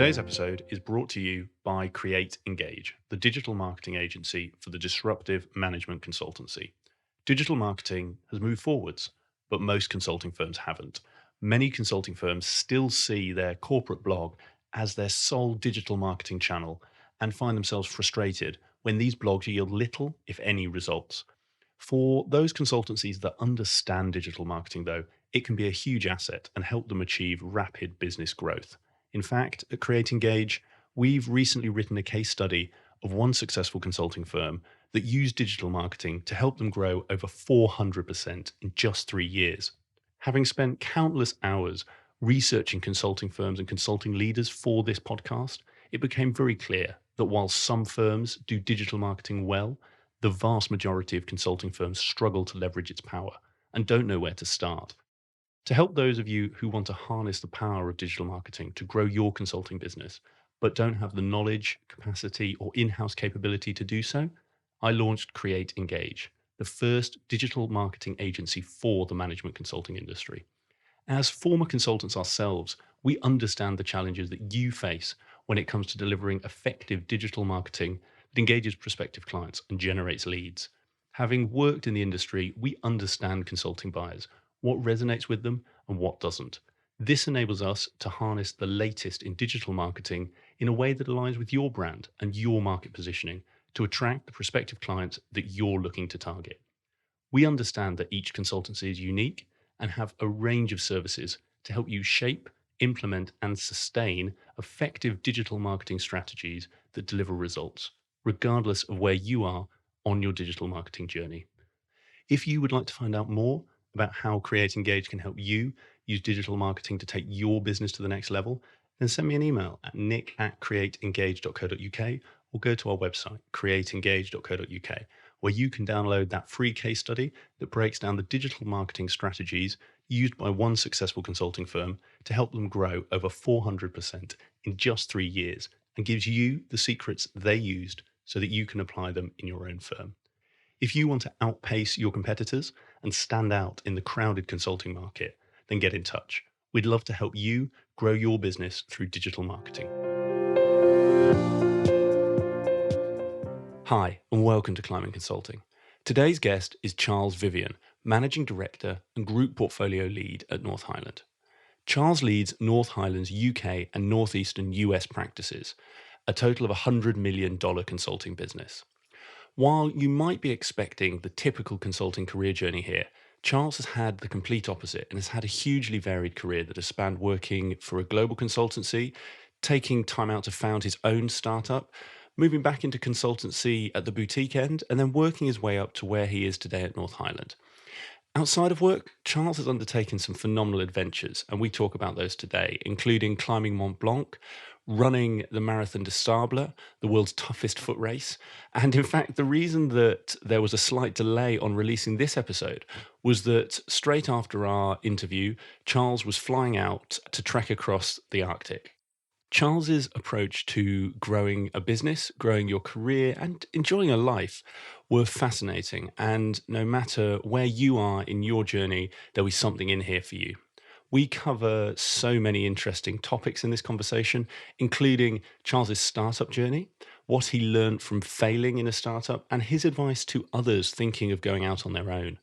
Today's episode is brought to you by Create Engage, the digital marketing agency for the disruptive management consultancy. Digital marketing has moved forwards, but most consulting firms haven't. Many consulting firms still see their corporate blog as their sole digital marketing channel and find themselves frustrated when these blogs yield little, if any, results. For those consultancies that understand digital marketing, though, it can be a huge asset and help them achieve rapid business growth. In fact, at Create Engage, we've recently written a case study of one successful consulting firm that used digital marketing to help them grow over 400% in just 3 years. Having spent countless hours researching consulting firms and consulting leaders for this podcast, it became very clear that while some firms do digital marketing well, the vast majority of consulting firms struggle to leverage its power and don't know where to start. To help those of you who want to harness the power of digital marketing to grow your consulting business, but don't have the knowledge, capacity, or in-house capability to do so, I launched Create Engage, the first digital marketing agency for the management consulting industry. As former consultants ourselves, we understand the challenges that you face when it comes to delivering effective digital marketing that engages prospective clients and generates leads. Having worked in the industry, we understand consulting buyers, what resonates with them and what doesn't. This enables us to harness the latest in digital marketing in a way that aligns with your brand and your market positioning to attract the prospective clients that you're looking to target. We understand that each consultancy is unique and have a range of services to help you shape, implement, and sustain effective digital marketing strategies that deliver results, regardless of where you are on your digital marketing journey. If you would like to find out more about how Create Engage can help you use digital marketing to take your business to the next level, then send me an email at nick@createengage.co.uk or go to our website, createengage.co.uk, where you can download that free case study that breaks down the digital marketing strategies used by one successful consulting firm to help them grow over 400% in just 3 years and gives you the secrets they used so that you can apply them in your own firm. If you want to outpace your competitors and stand out in the crowded consulting market, then get in touch. We'd love to help you grow your business through digital marketing. Hi, and welcome to Climbing Consulting. Today's guest is Charles Vivian, Managing Director and Group Portfolio Lead at North Highland. Charles leads North Highland's UK and Northeastern US practices, a total of $100 million consulting business. While you might be expecting the typical consulting career journey here, Charles has had the complete opposite and has had a hugely varied career that has spanned working for a global consultancy, taking time out to found his own startup, moving back into consultancy at the boutique end, and then working his way up to where he is today at North Highland. Outside of work, Charles has undertaken some phenomenal adventures, and we talk about those today, including climbing Mont Blanc, running the Marathon De Sables, the world's toughest foot race. And in fact, the reason that there was a slight delay on releasing this episode was that straight after our interview, Charles was flying out to trek across the Arctic. Charles's approach to growing a business, growing your career, and enjoying a life were fascinating. And no matter where you are in your journey, there'll be something in here for you. We cover so many interesting topics in this conversation, including Charles's startup journey, what he learned from failing in a startup, and his advice to others thinking of going out on their own.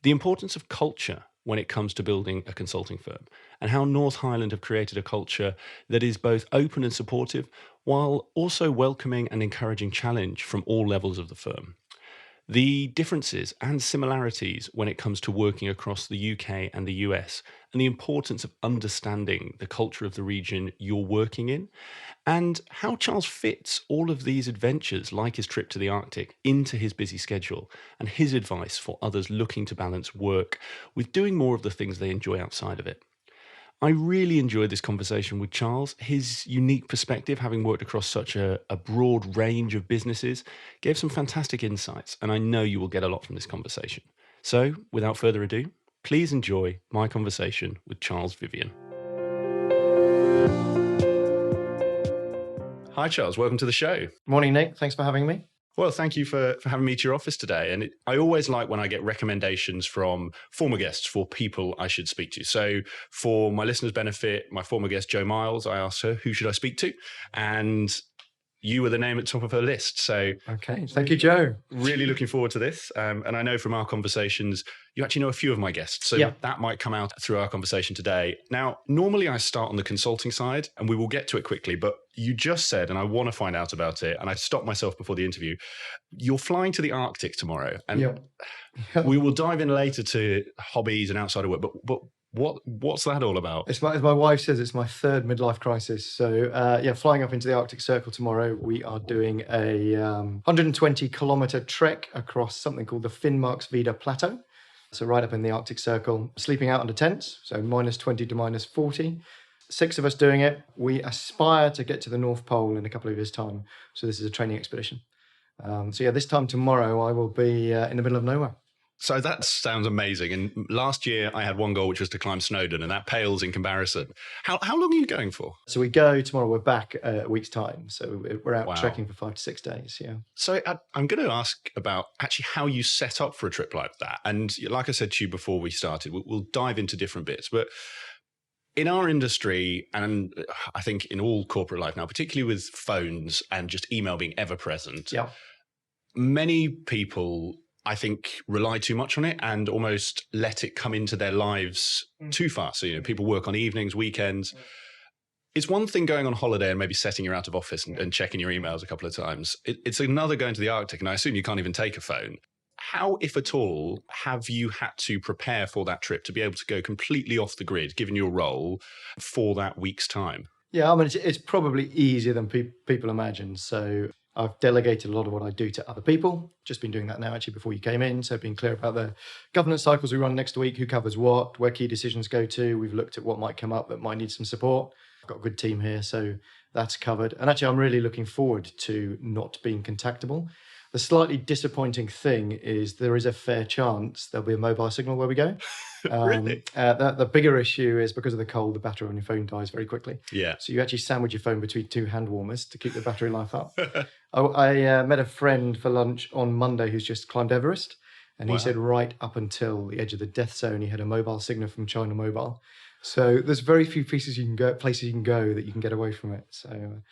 The importance of culture when it comes to building a consulting firm, and how North Highland have created a culture that is both open and supportive, while also welcoming and encouraging challenge from all levels of the firm. The differences and similarities when it comes to working across the UK and the US, and the importance of understanding the culture of the region you're working in, and how Charles fits all of these adventures, like his trip to the Arctic, into his busy schedule, and his advice for others looking to balance work with doing more of the things they enjoy outside of it. I really enjoyed this conversation with Charles. His unique perspective, having worked across such a broad range of businesses, gave some fantastic insights, and I know you will get a lot from this conversation. So, without further ado, please enjoy my conversation with Charles Vivian. Hi, Charles. Welcome to the show. Morning, Nick. Thanks for having me. Well, thank you for having me to your office today. And I always like when I get recommendations from former guests for people I should speak to. So for my listeners' benefit, my former guest, Jo Miles, I asked her, who should I speak to? And you were the name at the top of her list. So okay, thank you, Jo. Really looking forward to this. And I know from our conversations, you actually know a few of my guests. So that might come out through our conversation today. Now, normally I start on the consulting side and we will get to it quickly, but you just said, and I want to find out about it, and I stopped myself before the interview, you're flying to the Arctic tomorrow. And we will dive in later to hobbies and outside of work, but what's that all about? As my wife says, it's my third midlife crisis. So flying up into the Arctic Circle tomorrow, we are doing a 120-kilometer trek across something called the Finnmarksvidda Plateau. So right up in the Arctic Circle, sleeping out under tents, so -20 to -40. 6 of us doing it. We aspire to get to the North Pole in a couple of years' time. So this is a training expedition. This time tomorrow, I will be in the middle of nowhere. So that sounds amazing. And last year I had one goal, which was to climb Snowdon, and that pales in comparison. How long are you going for? So we go tomorrow, we're back a week's time. So we're out trekking for 5 to 6 days, So I'm going to ask about actually how you set up for a trip like that. And like I said to you before we started, we'll dive into different bits. But in our industry, and I think in all corporate life now, particularly with phones and just email being ever present, many people, I think, rely too much on it and almost let it come into their lives too fast. So, people work on evenings, weekends. It's one thing going on holiday and maybe setting your out of office and checking your emails a couple of times. It's another going to the Arctic, and I assume you can't even take a phone. How, if at all, have you had to prepare for that trip to be able to go completely off the grid, given your role, for that week's time? Yeah, I mean, it's probably easier than people imagine. So I've delegated a lot of what I do to other people. Just been doing that now, actually, before you came in. So being clear about the governance cycles we run next week, who covers what, where key decisions go to. We've looked at what might come up that might need some support. I've got a good team here, so that's covered. And actually, I'm really looking forward to not being contactable. The slightly disappointing thing is there is a fair chance there'll be a mobile signal where we go. Really? The bigger issue is because of the cold, the battery on your phone dies very quickly. Yeah. So you actually sandwich your phone between 2 hand warmers to keep the battery life up. I met a friend for lunch on Monday who's just climbed Everest. And he said right up until the edge of the death zone, he had a mobile signal from China Mobile. So there's very few places you can go that you can get away from it. So,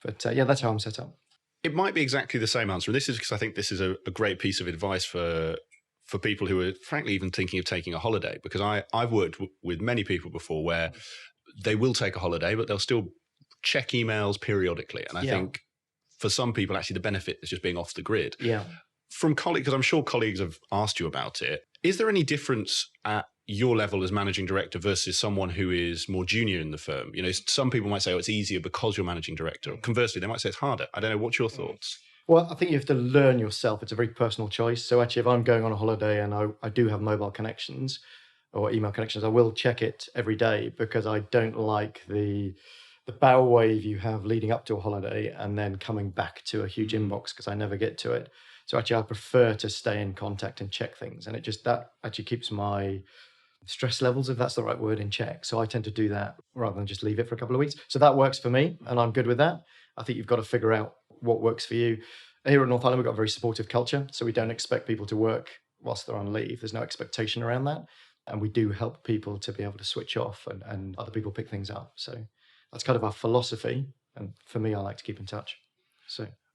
that's how I'm set up. It might be exactly the same answer. And this is because I think this is a great piece of advice for people who are frankly even thinking of taking a holiday, because I've worked with many people before where they will take a holiday, but they'll still check emails periodically. And I think for some people, actually, the benefit is just being off the grid. Yeah. From colleagues, because I'm sure colleagues have asked you about it, is there any difference at your level as managing director versus someone who is more junior in the firm? Some people might say, it's easier because you're managing director. Conversely, they might say it's harder. I don't know. What's your thoughts? Well, I think you have to learn yourself. It's a very personal choice. So actually, if I'm going on a holiday and I do have mobile connections or email connections, I will check it every day, because I don't like the bow wave you have leading up to a holiday and then coming back to a huge inbox, because I never get to it. So actually, I prefer to stay in contact and check things. And that actually keeps my stress levels, if that's the right word, in check. So I tend to do that rather than just leave it for a couple of weeks. So that works for me, and I'm good with that. I think you've got to figure out what works for you. Here at North Highland, we've got a very supportive culture. So we don't expect people to work whilst they're on leave. There's no expectation around that. And we do help people to be able to switch off and other people pick things up. So that's kind of our philosophy. And for me, I like to keep in touch.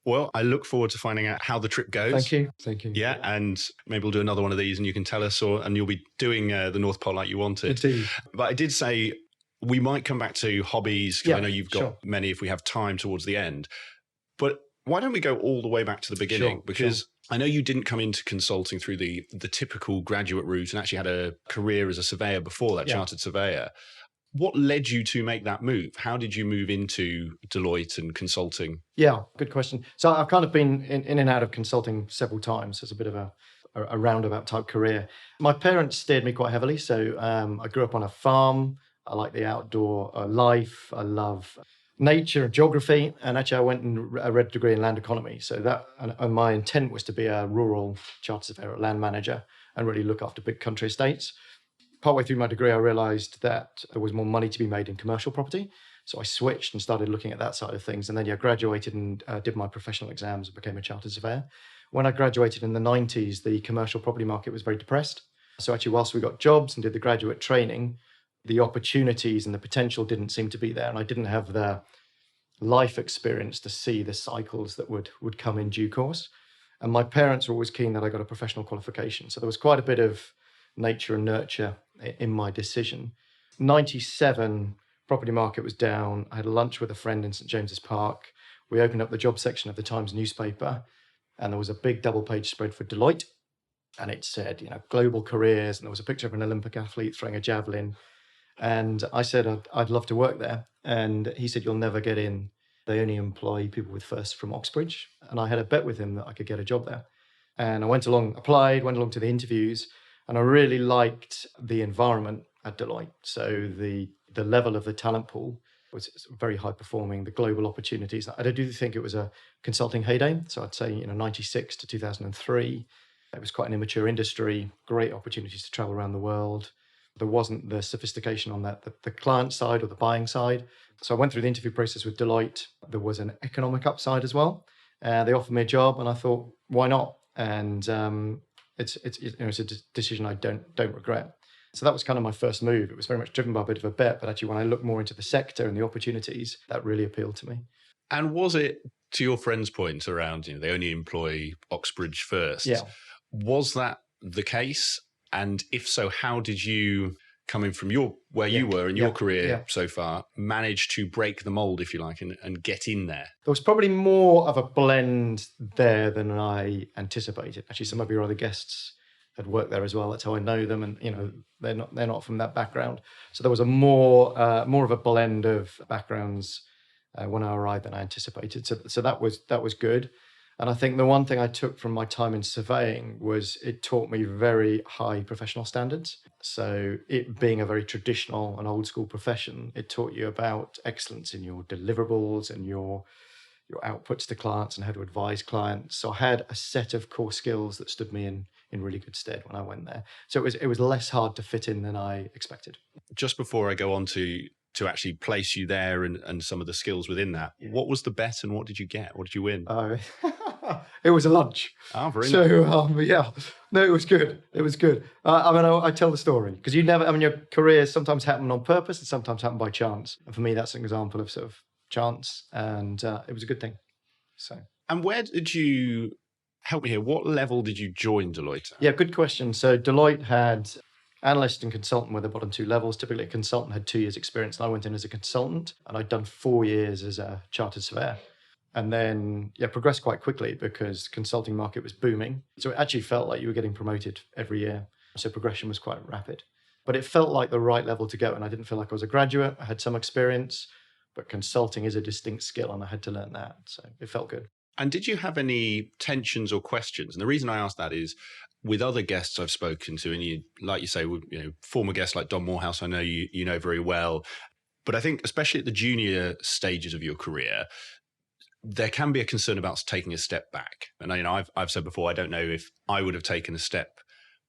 Well, I look forward to finding out how the trip goes. Thank you. Yeah, and maybe we'll do another one of these and you can tell us, and you'll be doing the North Pole like you wanted. Indeed. But I did say we might come back to hobbies, because I know you've got many if we have time towards the end. But why don't we go all the way back to the beginning? Because I know you didn't come into consulting through the typical graduate route and actually had a career as a surveyor before that, chartered surveyor. What led you to make that move? How did you move into Deloitte and consulting? Yeah, good question. So I've kind of been in and out of consulting several times. It's a bit of a roundabout type career. My parents steered me quite heavily. So I grew up on a farm. I like the outdoor life. I love nature and geography. And actually, I went and read a degree in land economy. So and my intent was to be a rural chartered surveyor, land manager, and really look after big country estates. Partway through my degree, I realised that there was more money to be made in commercial property. So I switched and started looking at that side of things. And then, yeah, graduated and did my professional exams and became a chartered surveyor. When I graduated in the 90s, the commercial property market was very depressed. So actually, whilst we got jobs and did the graduate training, the opportunities and the potential didn't seem to be there. And I didn't have the life experience to see the cycles that would come in due course. And my parents were always keen that I got a professional qualification. So there was quite a bit of nature and nurture in my decision. 97, property market was down. I had a lunch with a friend in St. James's Park. We opened up the job section of the Times newspaper, and there was a big double-page spread for Deloitte. And it said, global careers. And there was a picture of an Olympic athlete throwing a javelin. And I said, I'd love to work there. And he said, you'll never get in. They only employ people with firsts from Oxbridge. And I had a bet with him that I could get a job there. And I went along to the interviews, and I really liked the environment at Deloitte. So the level of the talent pool was very high performing, the global opportunities. I do think it was a consulting heyday. So I'd say, 96 to 2003. It was quite an immature industry, great opportunities to travel around the world. There wasn't the sophistication on the client side or the buying side. So I went through the interview process with Deloitte. There was an economic upside as well. They offered me a job, and I thought, why not? And it's a decision I don't regret. So that was kind of my first move. It was very much driven by a bit of a bet, but actually when I look more into the sector and the opportunities, that really appealed to me. And was it, to your friend's point around, they only employ Oxbridge first? Yeah. Was that the case? And if so, how did you, coming from you were in your career so far, manage to break the mold, if you like, and get in there? There was probably more of a blend there than I anticipated. Actually, some of your other guests had worked there as well. That's how I know them, and they're not from that background. So there was a more of a blend of backgrounds when I arrived than I anticipated. So that was good. And I think the one thing I took from my time in surveying was it taught me very high professional standards. So it being a very traditional and old school profession, it taught you about excellence in your deliverables and your outputs to clients and how to advise clients. So I had a set of core skills that stood me in really good stead when I went there. So it was less hard to fit in than I expected. Just before I go on to actually place you there and some of the skills within that, what was the bet and what did you get? What did you win? It was a lunch. Oh, very nice. So, no, it was good. It was good. I tell the story because your careers sometimes happen on purpose and sometimes happen by chance. And for me, that's an example of sort of chance, and it was a good thing. So. And where did you, help me here, what level did you join Deloitte? Yeah, good question. So Deloitte had analyst and consultant were the bottom two levels. Typically, a consultant had 2 years experience, and I went in as a consultant, and I'd done 4 years as a chartered surveyor. And then, progressed quite quickly because consulting market was booming. So it actually felt like you were getting promoted every year. So progression was quite rapid. But it felt like the right level to go. And I didn't feel like I was a graduate. I had some experience, but consulting is a distinct skill, and I had to learn that. So it felt good. And did you have any tensions or questions? And the reason I ask that is, with other guests I've spoken to, and you, like you say, former guests like Don Morehouse, I know you know very well. But I think especially at the junior stages of your career, there can be a concern about taking a step back. And I've said before, I don't know if I would have taken a step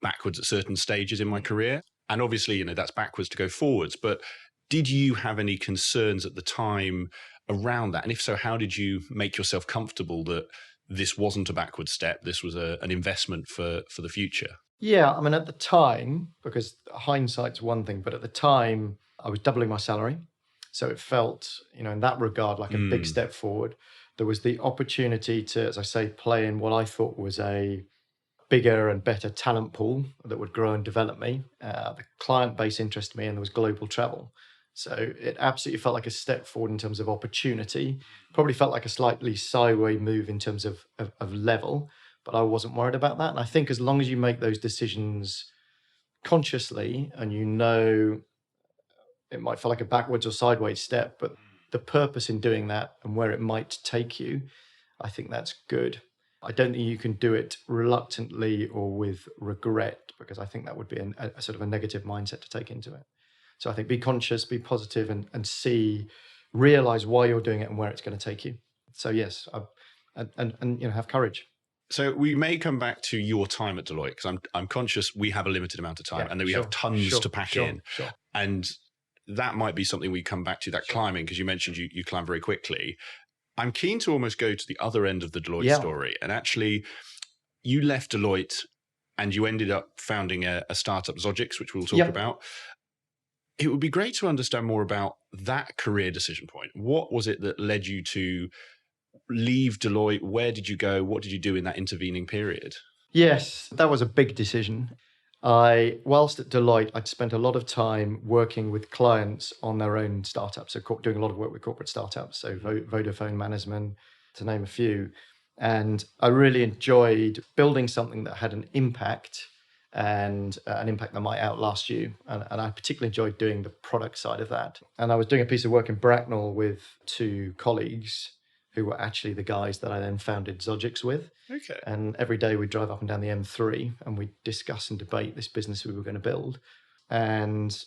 backwards at certain stages in my career. And obviously, that's backwards to go forwards. But did you have any concerns at the time around that? And if so, how did you make yourself comfortable that this wasn't a backward step, this was an investment for the future? Yeah, at the time, because hindsight's one thing, but at the time, I was doubling my salary. So it felt, in that regard, like a big step forward. There was the opportunity to, as I say, play in what I thought was a bigger and better talent pool that would grow and develop me. The client base interested me, and there was global travel. So it absolutely felt like a step forward in terms of opportunity. Probably felt like a slightly sideways move in terms of level, but I wasn't worried about that. And I think as long as you make those decisions consciously and it might feel like a backwards or sideways step, but the purpose in doing that and where it might take you, I think that's good. I don't think you can do it reluctantly or with regret, because I think that would be a sort of a negative mindset to take into it. So I think be conscious, be positive, and realize why you're doing it and where it's going to take you. So yes, and have courage. So we may come back to your time at Deloitte, because I'm conscious we have a limited amount of time, and that we have tons to pack in. Sure. And that might be something we come back to, that climbing, because you mentioned you climb very quickly. I'm keen to almost go to the other end of the Deloitte Yeah. story. And actually, you left Deloitte and you ended up founding a startup, Zogix, which we'll talk about. It would be great to understand more about that career decision point. What was it that led you to leave Deloitte? Where did you go? What did you do in that intervening period? Yes, that was a big decision. Whilst at Deloitte, I'd spent a lot of time working with clients on their own startups, so doing a lot of work with corporate startups, so Vodafone, Mannesmann, to name a few. And I really enjoyed building something that had an impact and an impact that might outlast you. And I particularly enjoyed doing the product side of that. And I was doing a piece of work in Bracknell with two colleagues who were actually the guys that I then founded Zogix with. Okay. And every day we'd drive up and down the M3 and we'd discuss and debate this business we were going to build. And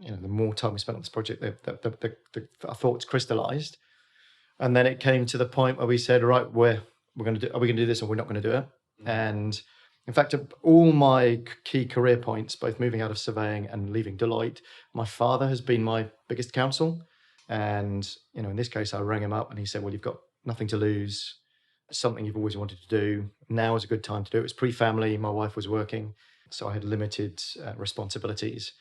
the more time we spent on this project, our thoughts crystallized. And then it came to the point where we said, right, are we going to do this or we're not going to do it? Mm-hmm. And in fact, all my key career points, both moving out of surveying and leaving Deloitte, my father has been my biggest counsel. And, in this case, I rang him up and he said, well, you've got nothing to lose. Something you've always wanted to do. Now is a good time to do it. It was pre-family. My wife was working, so I had limited responsibilities.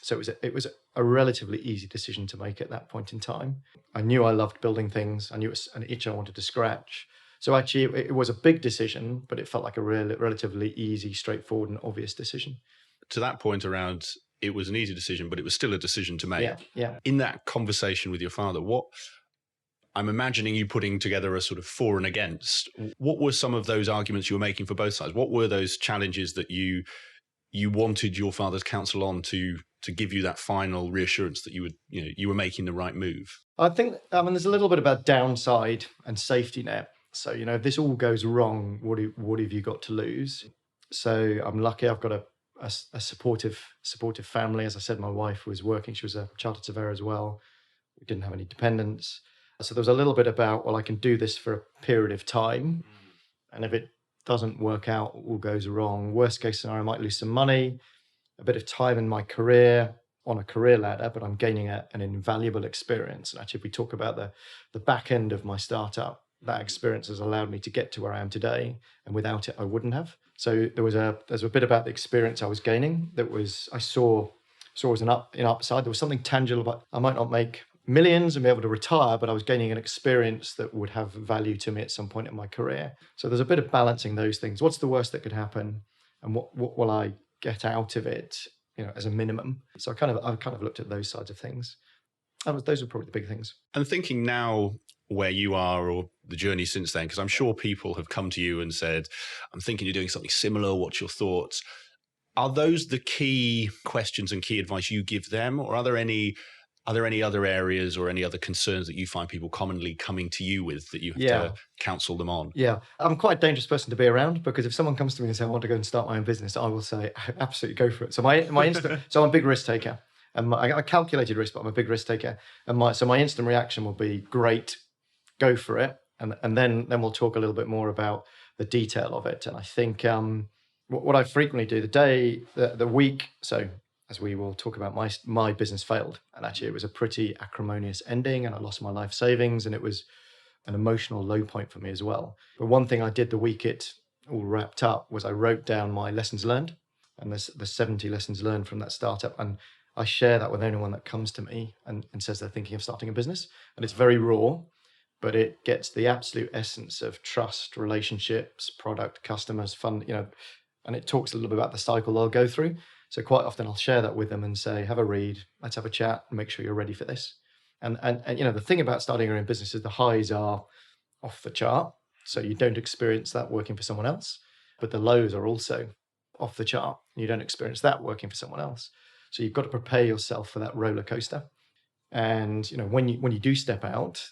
So it was a relatively easy decision to make at that point in time. I knew I loved building things. I knew it was an itch I wanted to scratch. So actually, it was a big decision, but it felt like a relatively easy, straightforward, and obvious decision. To that point around, it was an easy decision, but it was still a decision to make. Yeah. In that conversation with your father, I'm imagining you putting together a sort of for and against. What were some of those arguments you were making for both sides? What were those challenges that you wanted your father's counsel on to give you that final reassurance that you were making the right move? I think there's a little bit about downside and safety net. So if this all goes wrong, what have you got to lose? So I'm lucky I've got a supportive family. As I said, my wife was working; she was a chartered surveyor as well. We didn't have any dependents. So there was a little bit about, well, I can do this for a period of time. And if it doesn't work out or goes wrong, worst case scenario, I might lose some money, a bit of time in my career, on a career ladder, but I'm gaining an invaluable experience. And actually, if we talk about the back end of my startup, that experience has allowed me to get to where I am today. And without it, I wouldn't have. So there's a bit about the experience I was gaining that I saw as an upside. There was something tangible about, I might not make millions and be able to retire, but I was gaining an experience that would have value to me at some point in my career. So there's a bit of balancing those things. What's the worst that could happen, and what will I get out of it, as a minimum? So I've kind of looked at those sides of things. Those are probably the big things. And thinking now where you are or the journey since then, because I'm sure people have come to you and said, I'm thinking you're doing something similar. What's your thoughts? Are those the key questions and key advice you give them, or are there any other areas or any other concerns that you find people commonly coming to you with that you have to counsel them on? Yeah, I'm quite a dangerous person to be around, because if someone comes to me and says, I want to go and start my own business, I will say, absolutely go for it. So so I'm a big risk taker, and I calculated risk, but I'm a big risk taker. And my instant reaction will be, great, go for it. And then we'll talk a little bit more about the detail of it. And I think what I frequently do, the week, so as we will talk about, my business failed. And actually it was a pretty acrimonious ending, and I lost my life savings, and it was an emotional low point for me as well. But one thing I did the week it all wrapped up was I wrote down my lessons learned, and there's 70 lessons learned from that startup. And I share that with anyone that comes to me and says they're thinking of starting a business. And it's very raw, but it gets the absolute essence of trust, relationships, product, customers, fun, and it talks a little bit about the cycle they'll go through. So quite often I'll share that with them and say, have a read, let's have a chat, and make sure you're ready for this. And the thing about starting your own business is the highs are off the chart. So you don't experience that working for someone else, but the lows are also off the chart. You don't experience that working for someone else. So you've got to prepare yourself for that roller coaster. And when you do step out,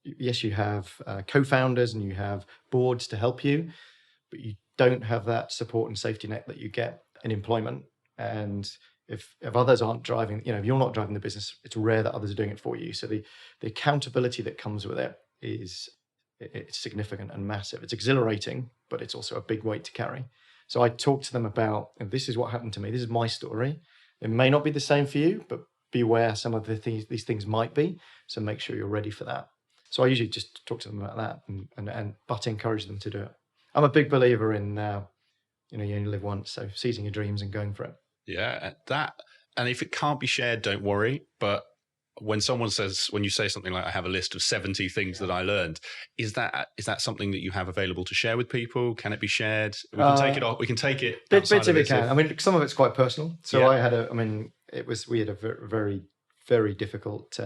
yes, you have co-founders and you have boards to help you, but you don't have that support and safety net that you get in employment. And if others aren't driving, if you're not driving the business, it's rare that others are doing it for you. So the accountability that comes with it it's significant and massive. It's exhilarating, but it's also a big weight to carry. So I talk to them about, this is what happened to me. This is my story. It may not be the same for you, but beware some of these things might be. So make sure you're ready for that. So I usually just talk to them about that but encourage them to do it. I'm a big believer in, you only live once, so seizing your dreams and going for it. Yeah, and if it can't be shared, don't worry. But when you say something like, I have a list of 70 things that I learned, is that something that you have available to share with people? Can it be shared? We can take it off. We can take it. Bits of it can. I mean, some of it's quite personal. So we had a very, very difficult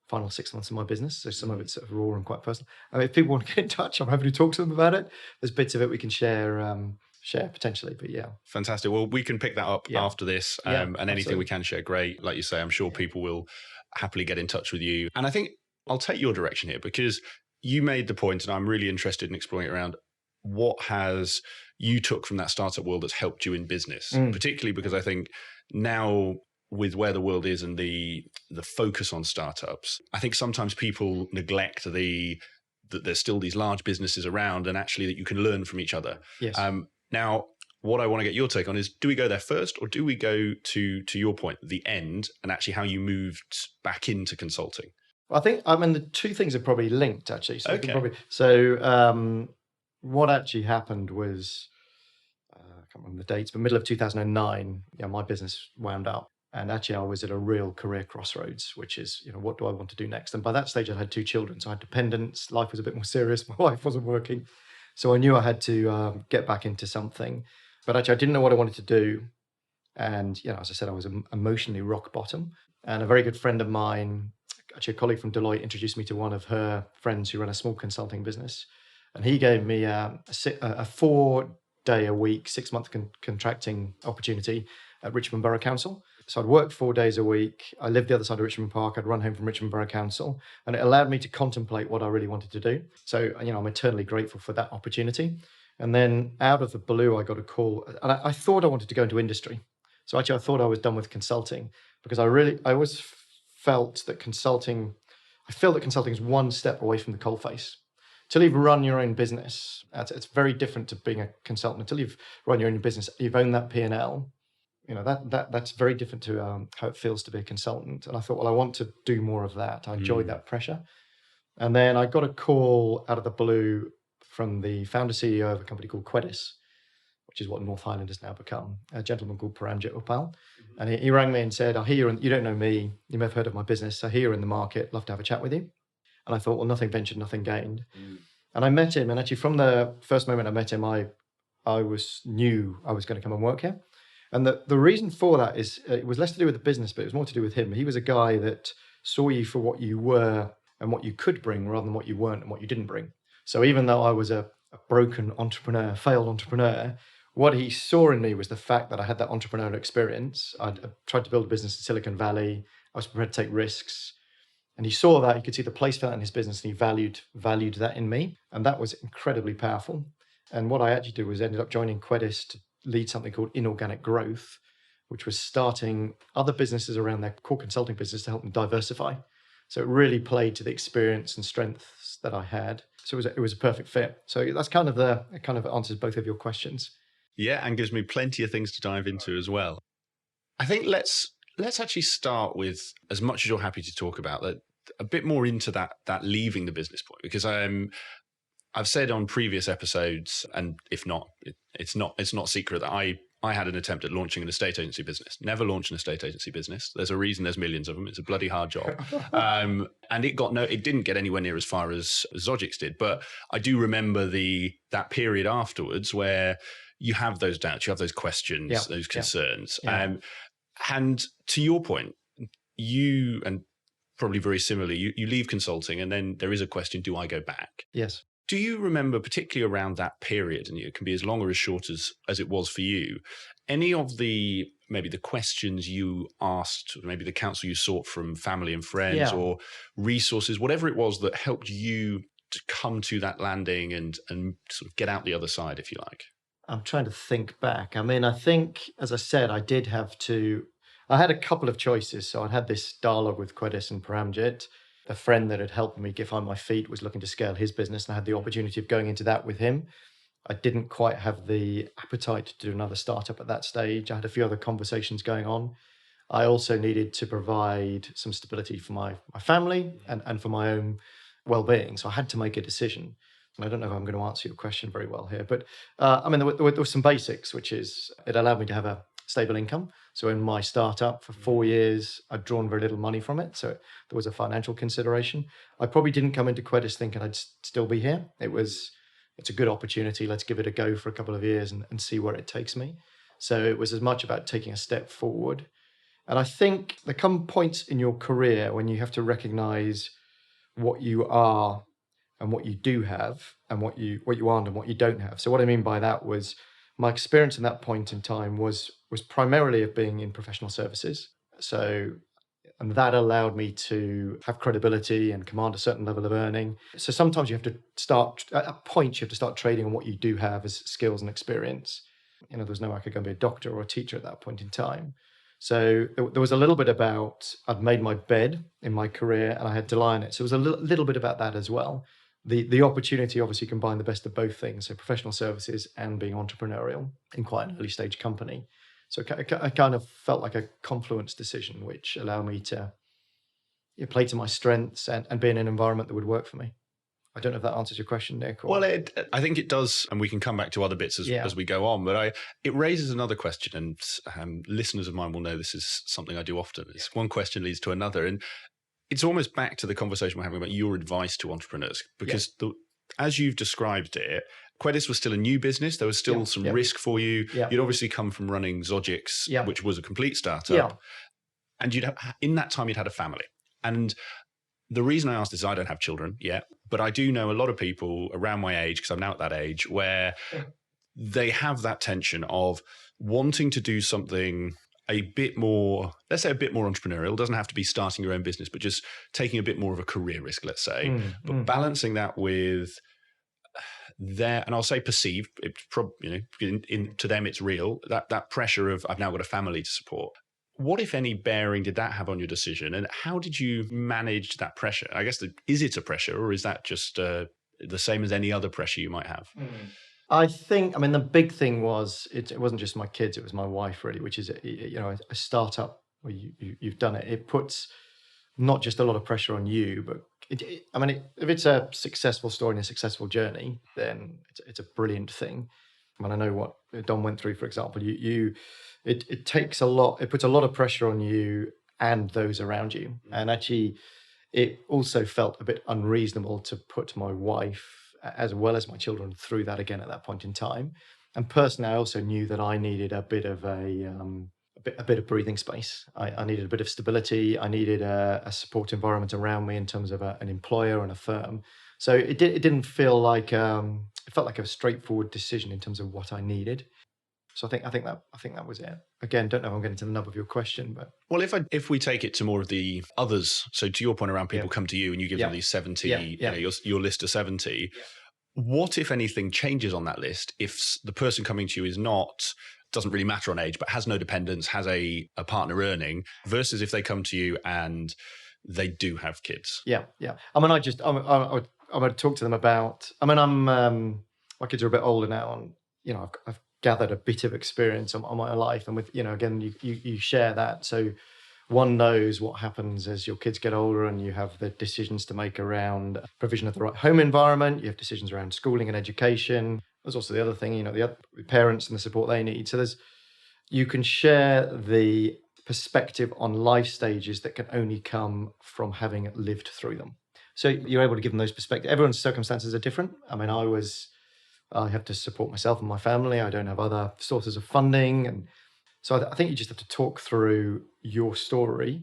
final 6 months of my business. So some of it's sort of raw and quite personal. I mean, if people want to get in touch, I'm happy to talk to them about it. There's bits of it we can share potentially, but yeah. Fantastic. Well, we can pick that up after this, and anything absolutely. we can share, great. Like you say, I'm sure people will happily get in touch with you. And I think I'll take your direction here, because you made the point, and I'm really interested in exploring it around what has you took from that startup world that's helped you in business, particularly because I think now, with where the world is and the focus on startups, I think sometimes people neglect that there's still these large businesses around, and actually that you can learn from each other. Yes. Now, what I want to get your take on is, do we go there first, or do we go to your point, the end, and actually how you moved back into consulting? I think, the two things are probably linked, actually. So okay. What actually happened was, I can't remember the dates, but middle of 2009, my business wound up. And actually, I was at a real career crossroads, which is, what do I want to do next? And by that stage, I had 2 children. So I had dependents. Life was a bit more serious. My wife wasn't working. So I knew I had to get back into something. But actually, I didn't know what I wanted to do. And, as I said, I was emotionally rock bottom. And a very good friend of mine, actually a colleague from Deloitte, introduced me to one of her friends who ran a small consulting business. And he gave me a 4-day-a-week, 6-month contracting opportunity at Richmond Borough Council. So I'd work 4 days a week. I lived the other side of Richmond Park. I'd run home from Richmond Borough Council, and it allowed me to contemplate what I really wanted to do. So, I'm eternally grateful for that opportunity. And then out of the blue, I got a call, and I thought I wanted to go into industry. So actually, I thought I was done with consulting, because I always felt that consulting is one step away from the coalface. Till you've run your own business, it's very different to being a consultant. Until you've run your own business, you've owned that P&L. That's very different to how it feels to be a consultant. And I thought, well, I want to do more of that. I enjoyed that pressure. And then I got a call out of the blue from the founder CEO of a company called Quedis, which is what North Highland has now become, a gentleman called Paramjit Upal. And he rang me and said, I hear you don't know me. You may have heard of my business. I hear you're in the market. Love to have a chat with you. And I thought, well, nothing ventured, nothing gained. And I met him. And actually, from the first moment I met him, I knew I was going to come and work here. And the reason for that is it was less to do with the business, but it was more to do with him. He was a guy that saw you for what you were and what you could bring, rather than what you weren't and what you didn't bring. So even though I was a broken entrepreneur, failed entrepreneur, what he saw in me was the fact that I had that entrepreneurial experience. I'd tried to build a business in Silicon Valley. I was prepared to take risks. And he saw that, he could see the place for that in his business, and he valued that in me. And that was incredibly powerful. And what I actually did was ended up joining Quedis to lead something called inorganic growth, which was starting other businesses around their core consulting business to help them diversify. So it really played to the experience and strengths that I had. So it was a perfect fit. So that's it kind of answers both of your questions. Yeah, and gives me plenty of things to dive into as well. I think let's actually start with, as much as you're happy to talk about that, a bit more into that leaving the business point, because I've said on previous episodes, and if not, it's not secret that I had an attempt at launching an estate agency business. Never launched an estate agency business. There's a reason there's millions of them. It's a bloody hard job. And it didn't get anywhere near as far as Zogix did. But I do remember that period afterwards where you have those doubts, you have those questions, those concerns. Yeah. And to your point, you, and probably very similarly, you leave consulting, and then there is a question, do I go back? Yes. Do you remember, particularly around that period, and it can be as long or as short as it was for you, any of maybe the questions you asked, maybe the counsel you sought from family and friends, or resources, whatever it was that helped you to come to that landing and sort of get out the other side, if you like? I'm trying to think back. I mean, I think, as I said, I had a couple of choices. So I'd had this dialogue with Quedis and Paramjit. The friend that had helped me get on my feet was looking to scale his business, and I had the opportunity of going into that with him. I didn't quite have the appetite to do another startup at that stage. I had a few other conversations going on. I also needed to provide some stability for my family and for my own well-being. So I had to make a decision. And I don't know if I'm going to answer your question very well here, but I mean, there were some basics, which is it allowed me to have a stable income. So in my startup for 4 years, I'd drawn very little money from it. So there was a financial consideration. I probably didn't come into Quedis thinking I'd still be here. It's a good opportunity. Let's give it a go for a couple of years and see where it takes me. So it was as much about taking a step forward. And I think there come points in your career when you have to recognize what you are and what you do have and what you aren't and what you don't have. So what I mean by that was my experience in that point in time was primarily of being in professional services. So and that allowed me to have credibility and command a certain level of earning. So sometimes you have to start at a point, you have to start trading on what you do have as skills and experience. There was no way I could go and be a doctor or a teacher at that point in time. So there was a little bit about I'd made my bed in my career and I had to lie on it. So it was a little bit about that as well. The opportunity obviously combined the best of both things, so professional services and being entrepreneurial in quite an early stage company. So I kind of felt like a confluence decision, which allowed me to play to my strengths and be in an environment that would work for me. I don't know if that answers your question, Nick. Well, I think it does, and we can come back to other bits as we go on. But it raises another question, and listeners of mine will know this is something I do often. It's one question leads to another, and it's almost back to the conversation we're having about your advice to entrepreneurs, because as you've described it, Quedis was still a new business. There was still some risk for you. You'd obviously come from running Zogix, which was a complete startup. And in that time, you'd had a family. And the reason I asked this is I don't have children yet, but I do know a lot of people around my age, because I'm now at that age, where they have that tension of wanting to do something a bit more, let's say a bit more entrepreneurial. It doesn't have to be starting your own business, but just taking a bit more of a career risk, let's say, but balancing that with and I'll say perceived, it's probably, to them it's real, that pressure of I've now got a family to support. What, if any, bearing did that have on your decision, and how did you manage that pressure? I guess, is it a pressure, or is that just the same as any other pressure you might have? I think, the big thing was it wasn't just my kids; it was my wife, really, which is a startup where you've done it. It puts not just a lot of pressure on you, but if it's a successful story and a successful journey, then it's a brilliant thing. I know what Don went through, for example. It takes a lot. It puts a lot of pressure on you and those around you. And actually, it also felt a bit unreasonable to put my wife as well as my children through that again at that point in time. And personally, I also knew that I needed a bit of a bit of breathing space. I needed a bit of stability. I needed a support environment around me in terms of an employer and a firm. So it didn't feel like it felt like a straightforward decision in terms of what I needed. So I think that was it. Again, don't know if I'm getting to the nub of your question, but well, if we take it to more of the others, so to your point around people come to you and you give them these 70, your list of 70. What, if anything, changes on that list if the person coming to you doesn't really matter on age, but has no dependents, has a partner earning, versus if they come to you and they do have kids? Yeah. I'm going to talk to them about. My kids are a bit older now, and I've gathered a bit of experience on my life, and with again, you share that, so one knows what happens as your kids get older, and you have the decisions to make around provision of the right home environment. You have decisions around schooling and education. There's also the other thing, the other parents and the support they need. So you can share the perspective on life stages that can only come from having lived through them. So you're able to give them those perspectives. Everyone's circumstances are different. I have to support myself and my family. I don't have other sources of funding. And so I think you just have to talk through your story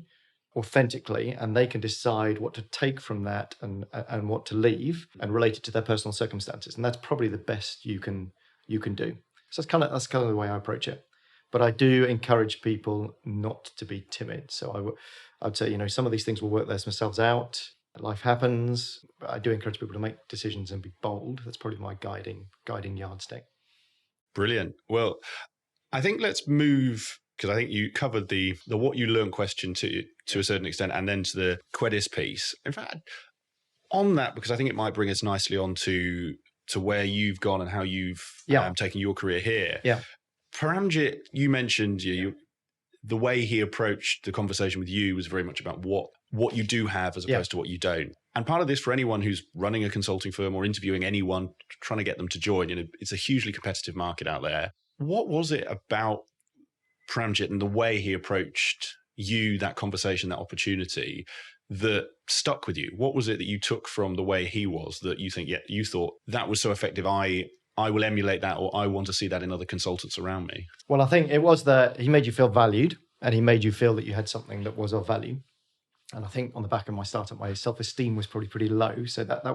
authentically, and they can decide what to take from that and what to leave and relate it to their personal circumstances. And that's probably the best you can do. So that's kind of the way I approach it. But I do encourage people not to be timid. So I'd say, some of these things will work themselves out. Life happens. But I do encourage people to make decisions and be bold. That's probably my guiding yardstick. Brilliant. Well, I think let's move, because I think you covered the what you learn question to a certain extent, and then to the Quedis piece. In fact, on that, because I think it might bring us nicely on to where you've gone and how you've taken your career here. Yeah. Paramjit, you mentioned the way he approached the conversation with you was very much about what you do have as opposed to what you don't. And part of this, for anyone who's running a consulting firm or interviewing anyone, trying to get them to join, it's a hugely competitive market out there. What was it about Pramjit and the way he approached you, that conversation, that opportunity, that stuck with you? What was it that you took from the way he was that you think, you thought that was so effective, I will emulate that, or I want to see that in other consultants around me? Well, I think it was that he made you feel valued, and he made you feel that you had something that was of value. And I think on the back of my startup, my self-esteem was probably pretty low. So that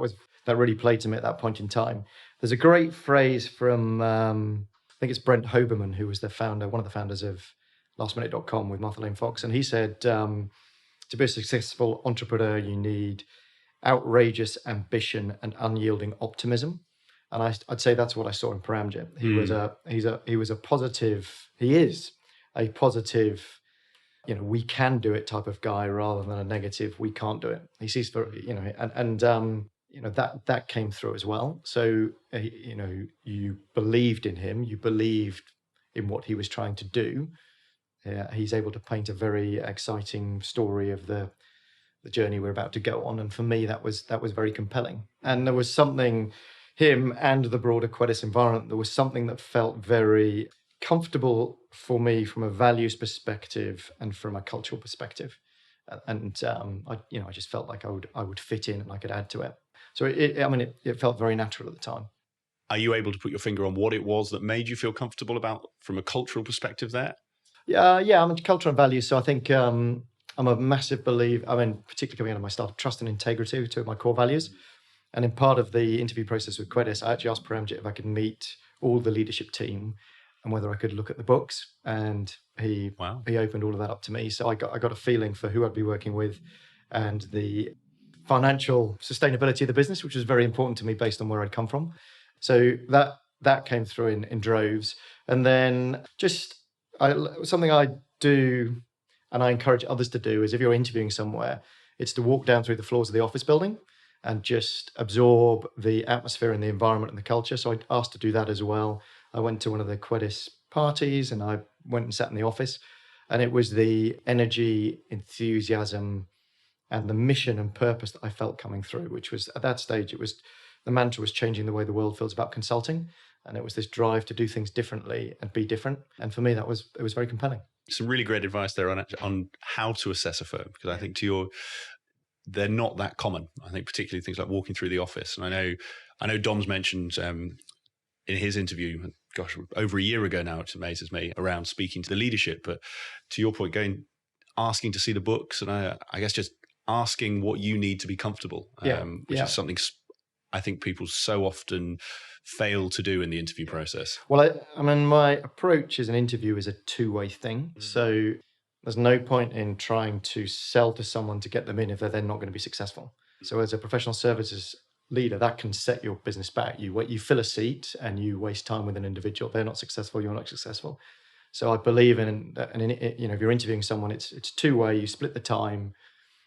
really played to me at that point in time. There's a great phrase from, I think it's Brent Hoberman, who was one of the founders of lastminute.com with Martha Lane Fox. And he said, to be a successful entrepreneur, you need outrageous ambition and unyielding optimism. And I'd say that's what I saw in Pramjit. He is a positive, we can do it type of guy, rather than a negative, we can't do it. He sees that came through as well. So, you believed in him, you believed in what he was trying to do. He's able to paint a very exciting story of the journey we're about to go on. And for me, that was very compelling. And there was something, him and the broader Quedis environment, there was something that felt very comfortable for me from a values perspective and from a cultural perspective. And I just felt like I would fit in and I could add to it. So it felt very natural at the time. Are you able to put your finger on what it was that made you feel comfortable about from a cultural perspective there? Yeah, I'm into culture and values. So I think I'm a massive believer, particularly coming out of my startup, trust and integrity, two of my core values. And in part of the interview process with Quedis, I actually asked Pramjit if I could meet all the leadership team and whether I could look at the books. And he opened all of that up to me. So I got a feeling for who I'd be working with and the financial sustainability of the business, which was very important to me based on where I'd come from. So that came through in droves. And then something I do, and I encourage others to do, is if you're interviewing somewhere, it's to walk down through the floors of the office building and just absorb the atmosphere and the environment and the culture. So I asked to do that as well. I went to one of the Quedis parties and I went and sat in the office, and it was the energy, enthusiasm, and the mission and purpose that I felt coming through, which was, at that stage, the mantra was changing the way the world feels about consulting. And it was this drive to do things differently and be different. And for me, it was very compelling. Some really great advice there on how to assess a firm, because I think they're not that common. I think particularly things like walking through the office. And I know Dom's mentioned in his interview, over a year ago now, which amazes me, around speaking to the leadership. But to your point, asking to see the books, and I guess just asking what you need to be comfortable, which is something I think people so often fail to do in the interview process. Well, my approach as an interview is a two-way thing. So there's no point in trying to sell to someone to get them in if they're then not going to be successful. So as a professional services leader, that can set your business back. You fill a seat and you waste time with an individual. They're not successful, you're not successful. So I believe if you're interviewing someone, it's two-way. You split the time.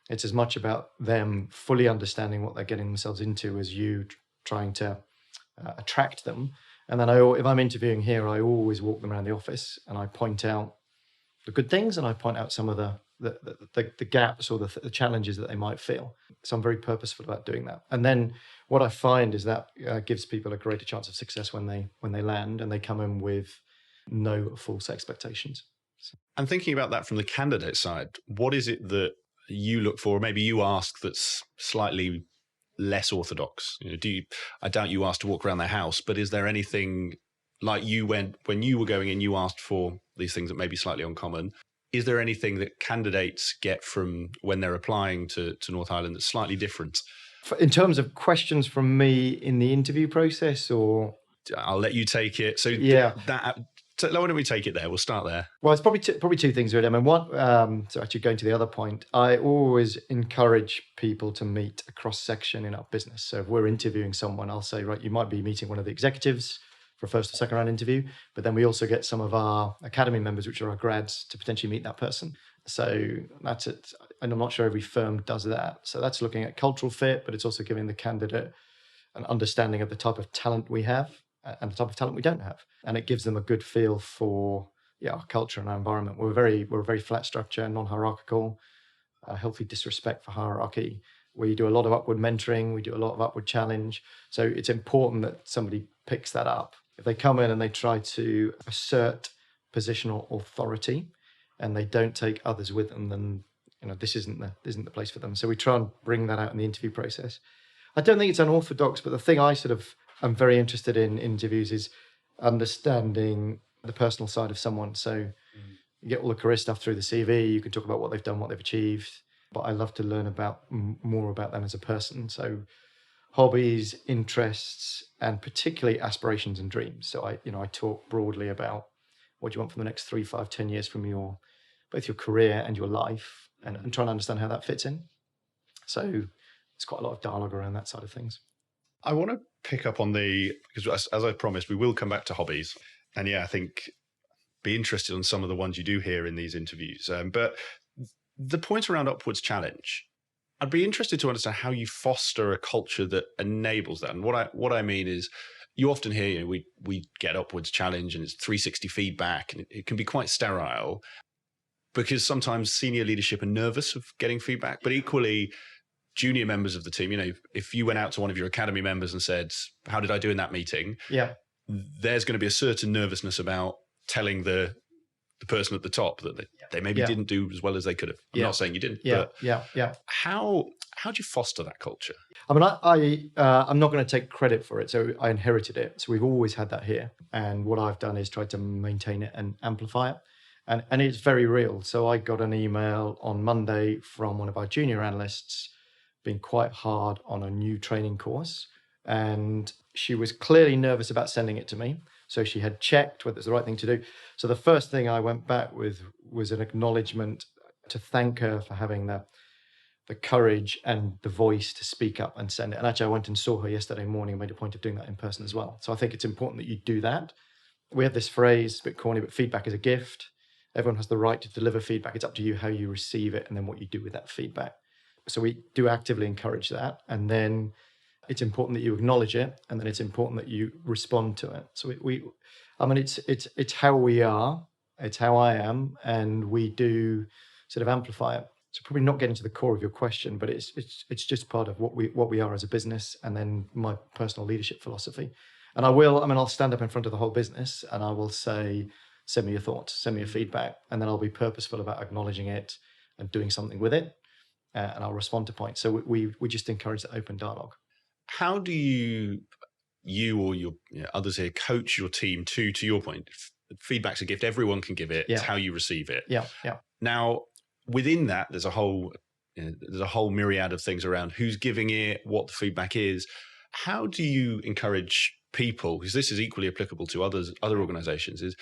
It's as much about them fully understanding what they're getting themselves into as you trying to attract them. And then if I'm interviewing here, I always walk them around the office and I point out the good things and I point out some of the gaps or the challenges that they might feel. So I'm very purposeful about doing that. And then what I find is that gives people a greater chance of success when they land and they come in with no false expectations. And thinking about that from the candidate side, what is it that you look for? Maybe you ask that's slightly less orthodox. I doubt you asked to walk around their house, but is there anything like when you were going in, you asked for these things that may be slightly uncommon? Is there anything that candidates get from when they're applying to North Highland that's slightly different? In terms of questions from me in the interview process, or? I'll let you take it. So So why don't we take it there? We'll start there. Well, it's probably two things really. One, so actually going to the other point, I always encourage people to meet a cross section in our business. So if we're interviewing someone, I'll say, right, you might be meeting one of the executives for a first or second round interview, but then we also get some of our academy members, which are our grads, to potentially meet that person. So that's it. And I'm not sure every firm does that. So that's looking at cultural fit, but it's also giving the candidate an understanding of the type of talent we have and the type of talent we don't have. And it gives them a good feel for our culture and our environment. We're a very flat structure, non-hierarchical, healthy disrespect for hierarchy. We do a lot of upward mentoring. We do a lot of upward challenge. So it's important that somebody picks that up. If they come in and they try to assert positional authority and they don't take others with them, then this isn't the place for them. So we try and bring that out in the interview process. I don't think it's unorthodox, but the thing I'm very interested in interviews is understanding the personal side of someone. So you get all the career stuff through the CV. You can talk about what they've done, what they've achieved, but I love to learn about more about them as a person. So hobbies, interests, and particularly aspirations and dreams. So I talk broadly about what do you want for the next 3, 5, 10 years from both your career and your life, and trying to understand how that fits in. So there's quite a lot of dialogue around that side of things. I want to pick up on because as I promised, we will come back to hobbies. And I think be interested on some of the ones you do hear in these interviews. But the point around upwards challenge, I'd be interested to understand how you foster a culture that enables that. And what I mean is, you often hear we get upwards challenge and it's 360 feedback, and it can be quite sterile because sometimes senior leadership are nervous of getting feedback, but equally junior members of the team, if you went out to one of your academy members and said, how did I do in that meeting? Yeah. There's going to be a certain nervousness about telling the person at the top that they maybe didn't do as well as they could have. I'm not saying you didn't, but how do you foster that culture? I mean, I'm not going to take credit for it. So I inherited it. So we've always had that here. And what I've done is try to maintain it and amplify it. And it's very real. So I got an email on Monday from one of our junior analysts being quite hard on a new training course. And she was clearly nervous about sending it to me. So she had checked whether it's the right thing to do. So the first thing I went back with was an acknowledgement to thank her for having the courage and the voice to speak up and send it. And actually, I went and saw her yesterday morning and made a point of doing that in person as well. So I think it's important that you do that. We have this phrase, a bit corny, but feedback is a gift. Everyone has the right to deliver feedback. It's up to you how you receive it and then what you do with that feedback. So we do actively encourage that. And then it's important that you acknowledge it, and then it's important that you respond to it. So it's how we are, it's how I am, and we do sort of amplify it. So probably not getting to the core of your question, but it's just part of what we are as a business, and then my personal leadership philosophy. And I'll stand up in front of the whole business and I will say, send me your thoughts, send me your feedback, and then I'll be purposeful about acknowledging it and doing something with it, and I'll respond to points. So we just encourage that open dialogue. How do you or your others here coach your team to your point? Feedback's a gift. Everyone can give it. It's how you receive it. Yeah. Now, within that, there's a whole myriad of things around who's giving it, what the feedback is. How do you encourage people, because this is equally applicable to other organizations, is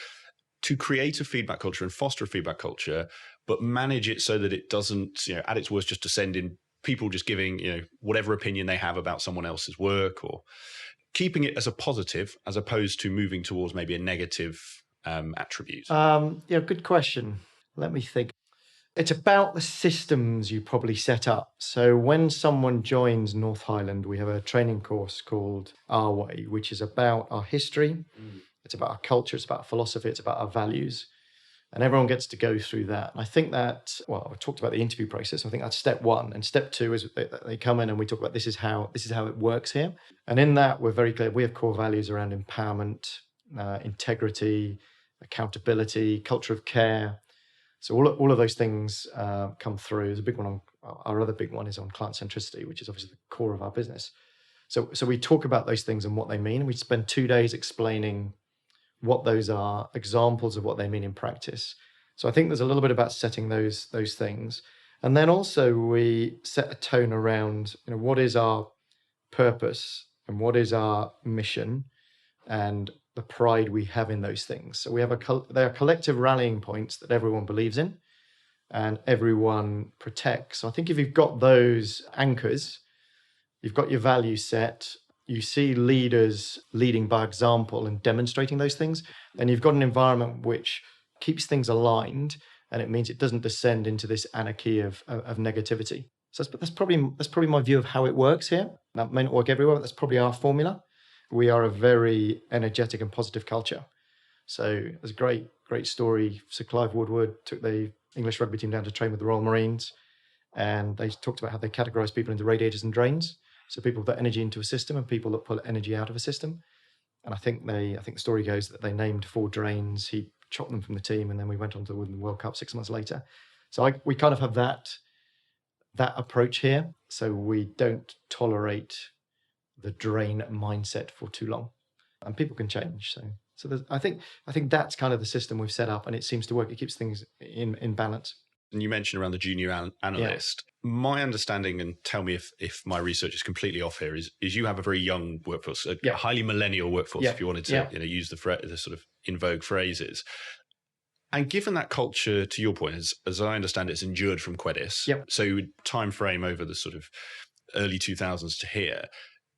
to create a feedback culture and foster a feedback culture, but manage it so that it doesn't, at its worst, just descend in people just giving, whatever opinion they have about someone else's work, or keeping it as a positive as opposed to moving towards maybe a negative attribute? Good question. Let me think. It's about the systems you probably set up. So when someone joins North Highland, we have a training course called Our Way, which is about our history. It's about our culture. It's about our philosophy. It's about our values. And everyone gets to go through that. And I think that, I talked about the interview process. I think that's step one. And step two is they come in and we talk about this is how it works here. And in that, we're very clear. We have core values around empowerment, integrity, accountability, culture of care. So all of those things come through. There's a big one our other big one is on client centricity, which is obviously the core of our business. So we talk about those things and what they mean. We spend 2 days explaining what those are, examples of what they mean in practice. So I think there's a little bit about setting those things. And then also we set a tone around, what is our purpose and what is our mission and the pride we have in those things. So they are collective rallying points that everyone believes in and everyone protects. So I think if you've got those anchors, you've got your value set, you see leaders leading by example and demonstrating those things, and you've got an environment which keeps things aligned, and it means it doesn't descend into this anarchy of negativity. So that's probably my view of how it works here. That may not work everywhere, but that's probably our formula. We are a very energetic and positive culture. So there's great great story. Sir Clive Woodward took the English rugby team down to train with the Royal Marines, and they talked about how they categorize people into radiators and drains. So people that put energy into a system and people that pull energy out of a system. And I think the story goes that they named 4 drains. He chopped them from the team, and then we went on to win the World Cup 6 months later. So we kind of have that approach here. So we don't tolerate the drain mindset for too long, and people can change. So I think that's kind of the system we've set up, and it seems to work. It keeps things in balance. And you mentioned around the junior analyst. Yeah. My understanding, and tell me if my research is completely off here, is you have a very young workforce, a highly millennial workforce, if you wanted to use the sort of in vogue phrases. And given that culture, to your point, as I understand it, it's endured from Quedis. Yep. So time frame over the sort of early 2000s to here,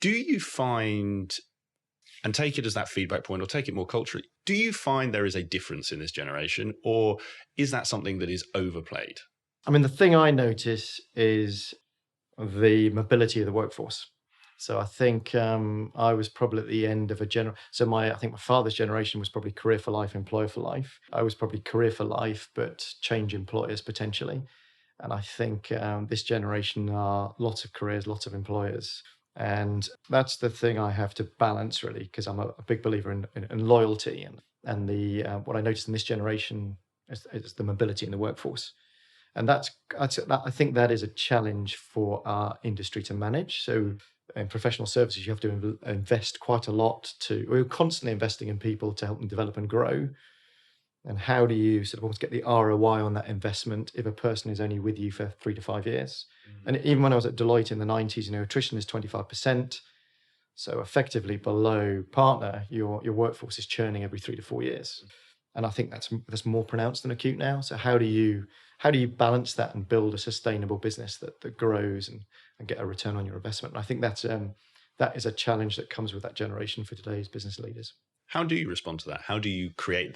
do you find, and take it as that feedback point or take it more culturally, do you find there is a difference in this generation, or is that something that is overplayed? I mean, the thing I notice is the mobility of the workforce. So I think I was probably at the end of a generation. So I think my father's generation was probably career for life, employer for life. I was probably career for life, but change employers potentially. And I think this generation are lots of careers, lots of employers. And that's the thing I have to balance, really, because I'm a big believer in loyalty. And the what I noticed in this generation is the mobility in the workforce. And I think that is a challenge for our industry to manage. So in professional services, you have to invest quite a lot we're constantly investing in people to help them develop and grow. And how do you sort of almost get the ROI on that investment if a person is only with you for 3 to 5 years? Mm-hmm. And even when I was at Deloitte in the 90s, attrition is 25%. So effectively below partner, your workforce is churning every 3 to 4 years. And I think that's more pronounced than acute now. So how do you balance that and build a sustainable business that grows and get a return on your investment? And I think that is a challenge that comes with that generation for today's business leaders. How do you respond to that? How do you create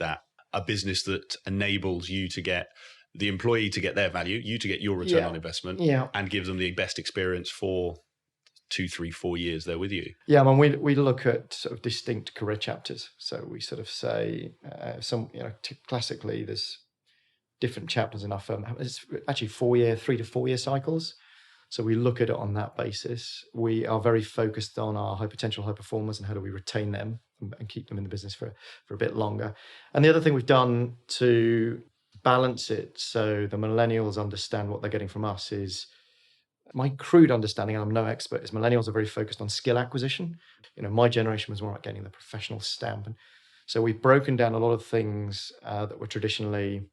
a business that enables you to get the employee to get their value, you to get your return on investment, and give them the best experience for 2, 3, 4 years they're with you? Yeah, I mean, we look at sort of distinct career chapters. So we sort of say classically there's different chapters in our firm. It's actually 3 to 4 year cycles. So we look at it on that basis. We are very focused on our high potential, high performers and how do we retain them and keep them in the business for a bit longer. And the other thing we've done to balance it so the millennials understand what they're getting from us is, my crude understanding, and I'm no expert, is millennials are very focused on skill acquisition. My generation was more about getting the professional stamp. And so we've broken down a lot of things that were traditionally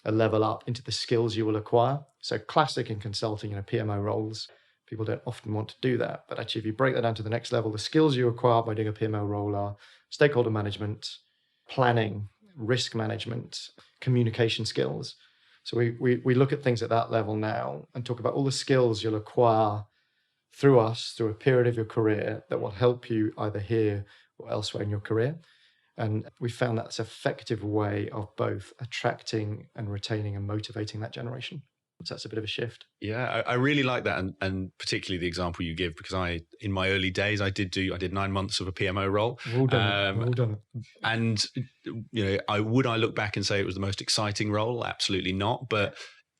a level up into the skills you will acquire. So classic in consulting, PMO roles, people don't often want to do that. But actually, if you break that down to the next level, the skills you acquire by doing a PMO role are stakeholder management, planning, risk management, communication skills. So we look at things at that level now and talk about all the skills you'll acquire through us, through a period of your career that will help you either here or elsewhere in your career. And we found that's an effective way of both attracting and retaining and motivating that generation. So that's a bit of a shift. Yeah, I really like that. And particularly the example you give, because in my early days, I did 9 months of a PMO role. Well done. And, would I look back and say it was the most exciting role? Absolutely not. But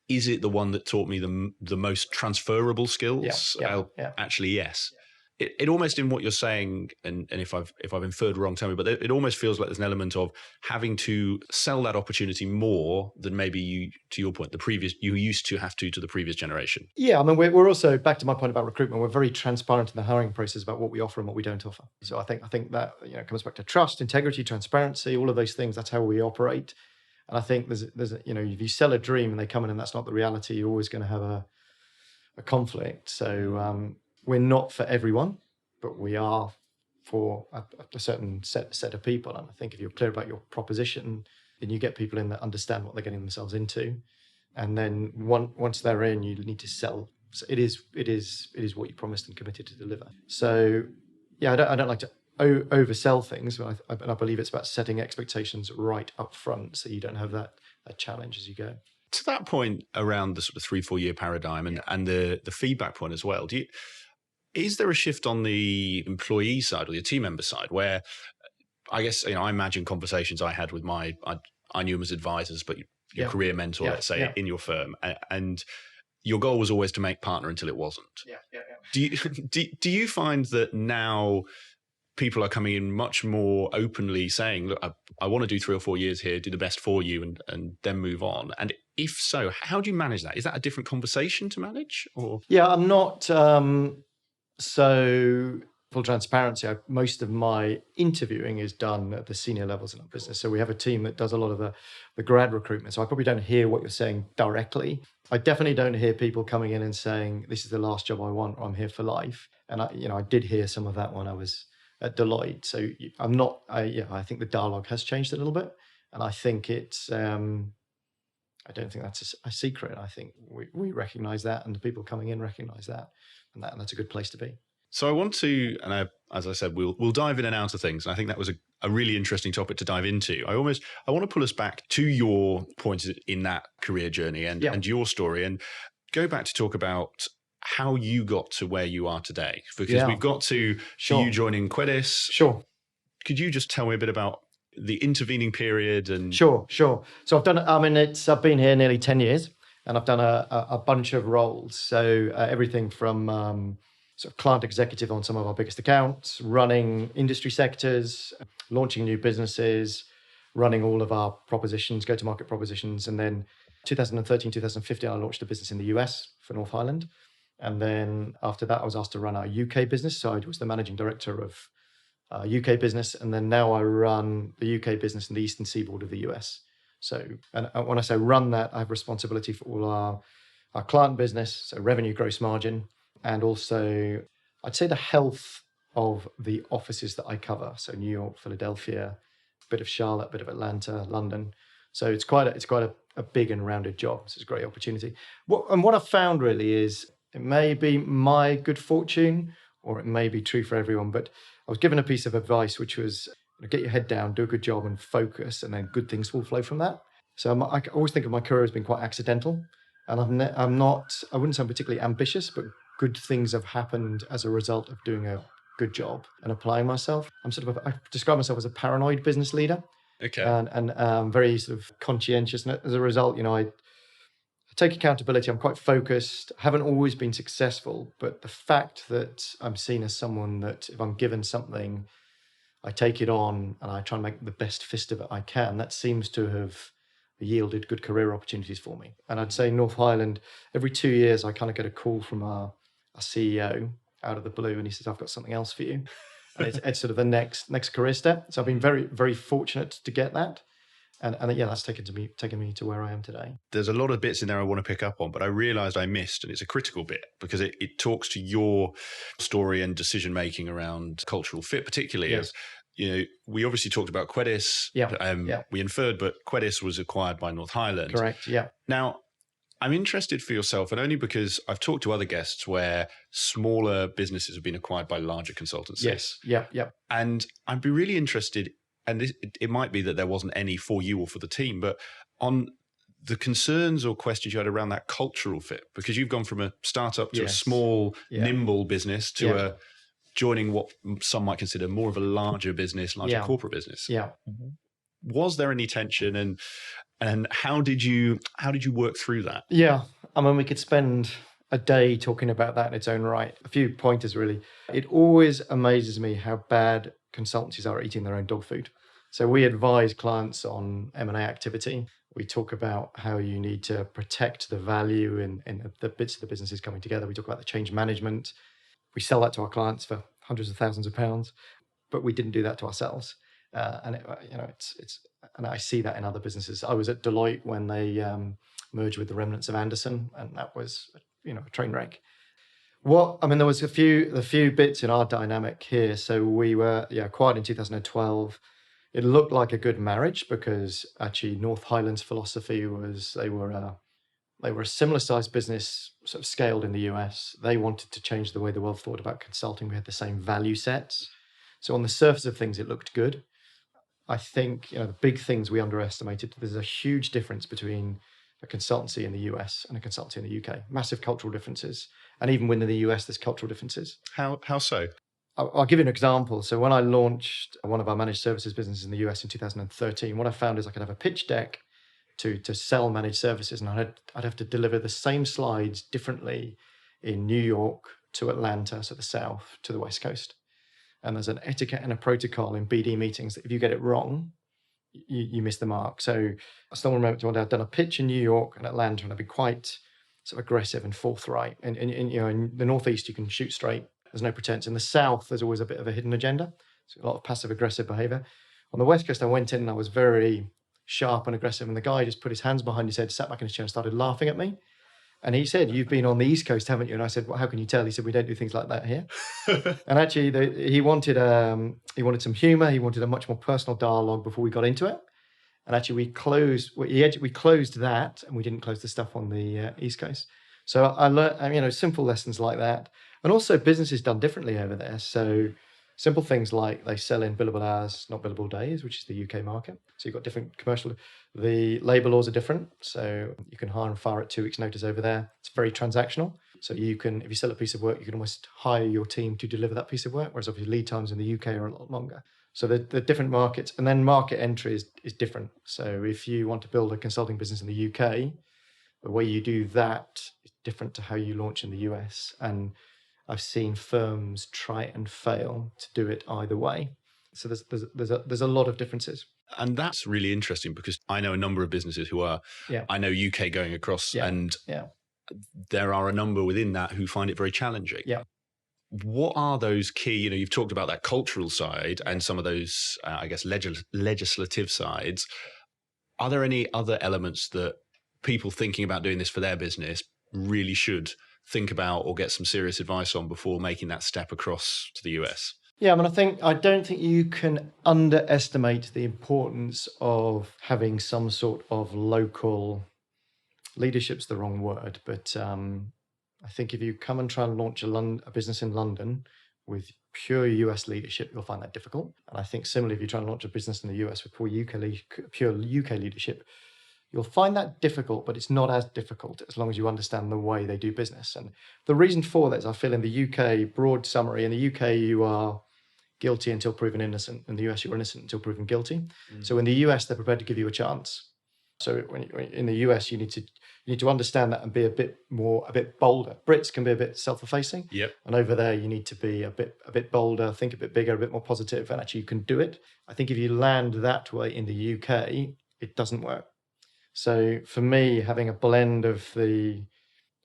is it the one that taught me the most transferable skills? Yeah. Actually, yes. It almost, in what you're saying, and if I've inferred wrong, tell me, but it almost feels like there's an element of having to sell that opportunity more than maybe you, to your point, you used to have to the previous generation. Yeah, I mean, we're also, back to my point about recruitment, we're very transparent in the hiring process about what we offer and what we don't offer. So I think that comes back to trust, integrity, transparency, all of those things. That's how we operate. And I think there's if you sell a dream and they come in and that's not the reality, you're always going to have a conflict. So we're not for everyone, but we are for a certain set of people. And I think if you're clear about your proposition, then you get people in that understand what they're getting themselves into. And then once they're in, you need to sell. So it is what you promised and committed to deliver. So yeah, I don't like to oversell things, but I believe it's about setting expectations right up front, so you don't have that challenge as you go. To that point around the sort of 3-4 year paradigm and the feedback point as well, is there a shift on the employee side or the team member side where, I guess, I imagine conversations I had with I I knew them as advisors, but your Yeah. career mentor, Yeah. let's say, Yeah. in your firm, and your goal was always to make partner until it wasn't. Yeah. Yeah. Yeah. Do you do you find that now people are coming in much more openly saying, look, I want to do 3 or 4 years here, do the best for you, and then move on? And if so, how do you manage that? Is that a different conversation to manage? Or Yeah, I'm not so full transparency. Most of my interviewing is done at the senior levels in our business. So we have a team that does a lot of the grad recruitment. So I probably don't hear what you're saying directly. I definitely don't hear people coming in and saying, this is the last job I want, or I'm here for life. And I did hear some of that when I was at Deloitte. So I'm not, I think the dialogue has changed a little bit. And I think it's, I don't think that's a secret. I think we recognize that, and the people coming in recognize that, and that's a good place to be. so I want to, and as I said, we'll dive in and out of things. And I think that was a really interesting topic to dive into. I want to pull us back to your points in that career journey and your story, and go back to talk about how you got to where you are today, because we've got to you joining Quedis. Sure. Could you just tell me a bit about the intervening period? And Sure. So I've done. I've been here nearly 10 years, and I've done a bunch of roles. So everything from sort of client executive on some of our biggest accounts, running industry sectors, launching new businesses, running all of our propositions, go-to-market propositions. And then 2013, 2015, I launched a business in the US for North Highland. And then after that, I was asked to run our UK business. So I was the managing director of UK business. And then now I run the UK business in the eastern seaboard of the US. So, and when I say run that, I have responsibility for all our client business, so revenue, gross margin, and also I'd say the health of the offices that I cover. So New York, Philadelphia, a bit of Charlotte, a bit of Atlanta, London. So it's quite a big and rounded job. So it's a great opportunity. What I've found really is it may be my good fortune, or it may be true for everyone, but I was given a piece of advice, which was get your head down, do a good job and focus, and then good things will flow from that. So I always think of my career as being quite accidental, and I wouldn't say I'm particularly ambitious, but good things have happened as a result of doing a good job and applying myself. I describe myself as a paranoid business leader. Okay. And very sort of conscientious. And as a result, I take accountability. I'm quite focused. I haven't always been successful, but the fact that I'm seen as someone that if I'm given something, I take it on and I try and make the best fist of it I can, that seems to have yielded good career opportunities for me. And I'd say North Highland, every 2 years, I kind of get a call from our CEO out of the blue, and he says, I've got something else for you. And it's sort of the next career step. So I've been very, very fortunate to get that. And that's taken me to where I am today. There's a lot of bits in there I want to pick up on, but I realized I missed, and it's a critical bit because it talks to your story and decision making around cultural fit, particularly as we obviously talked about Quedis. We inferred, but Quedis was acquired by North Highland. Correct. Yeah. Now, I'm interested for yourself, and only because I've talked to other guests where smaller businesses have been acquired by larger consultancies. Yes. Yeah. Yeah. And I'd be really interested, and it might be that there wasn't any for you or for the team, but on the concerns or questions you had around that cultural fit, because you've gone from a startup to a small, nimble business to joining what some might consider more of a larger business, larger corporate business. Yeah. Was there any tension, and how did you work through that? Yeah. I mean, we could spend a day talking about that in its own right. A few pointers, really. It always amazes me how bad consultancies are eating their own dog food. So we advise clients on M&A activity. We talk about how you need to protect the value in the bits of the businesses coming together. We talk about the change management. We sell that to our clients for hundreds of thousands of pounds, but we didn't do that to ourselves. And I see that in other businesses. I was at Deloitte when they merged with the remnants of Anderson, and that was a train wreck. There was a few bits in our dynamic here. So we were acquired in 2012. It looked like a good marriage because actually North Highland's philosophy was they were a similar sized business, sort of scaled in the US. They wanted to change the way the world thought about consulting. We had the same value sets. So on the surface of things, it looked good. I think the big things we underestimated. There's a huge difference between a consultancy in the US and a consultancy in the UK. Massive cultural differences, and even within the US, there's cultural differences. How so? I'll give you an example. So when I launched one of our managed services businesses in the US in 2013, what I found is I could have a pitch deck to sell managed services, and I'd have to deliver the same slides differently in New York to Atlanta, so the South, to the West Coast. And there's an etiquette and a protocol in BD meetings that if you get it wrong, you miss the mark. So I still remember when I'd done a pitch in New York and Atlanta, and I'd be quite sort of aggressive and forthright. And you know, in the Northeast, you can shoot straight. There's no pretense. In the South, there's always a bit of a hidden agenda. So a lot of passive aggressive behavior. On the West Coast, I went in and I was very sharp and aggressive. And the guy just put his hands behind his head, sat back in his chair and started laughing at me. And he said, "You've been on the East Coast, haven't you?" And I said, "Well, how can you tell?" He said, "We don't do things like that here." And actually, he wanted some humor. He wanted a much more personal dialogue before we got into it. And actually, we closed that, and we didn't close the stuff on the East Coast. So I learned, simple lessons like that, and also business is done differently over there. So simple things like they sell in billable hours, not billable days, which is the UK market. So you've got different commercial. The labour laws are different. So you can hire and fire at 2 weeks' notice over there. It's very transactional. So you can, if you sell a piece of work, you can almost hire your team to deliver that piece of work, whereas obviously lead times in the UK are a lot longer. So the different markets, and then market entry is different. So if you want to build a consulting business in the UK, the way you do that is different to how you launch in the US. And I've seen firms try and fail to do it either way. So there's a lot of differences. And that's really interesting because I know a number of businesses who are, I know UK going across, and there are a number within that who find it very challenging. Yeah. What are those key, you've talked about that cultural side and some of those, I guess, legislative sides. Are there any other elements that people thinking about doing this for their business really should think about or get some serious advice on before making that step across to the US? Yeah, I mean, I don't think you can underestimate the importance of having some sort of local leadership's the wrong word, but I think if you come and try and launch a business in London with pure US leadership, you'll find that difficult. And I think similarly, if you try and launch a business in the US with pure UK leadership, you'll find that difficult, but it's not as difficult as long as you understand the way they do business. And the reason for that is I feel in the UK, broad summary, in the UK, you are guilty until proven innocent. In the US, you're innocent until proven guilty. So in the US, they're prepared to give you a chance. So when in the US, you need to understand that and be a bit bolder. Brits can be a bit self-effacing. Yep. And over there, you need to be a bit bolder, think a bit bigger, a bit more positive, and actually you can do it. I think if you land that way in the UK, it doesn't work. So for me, having a blend of the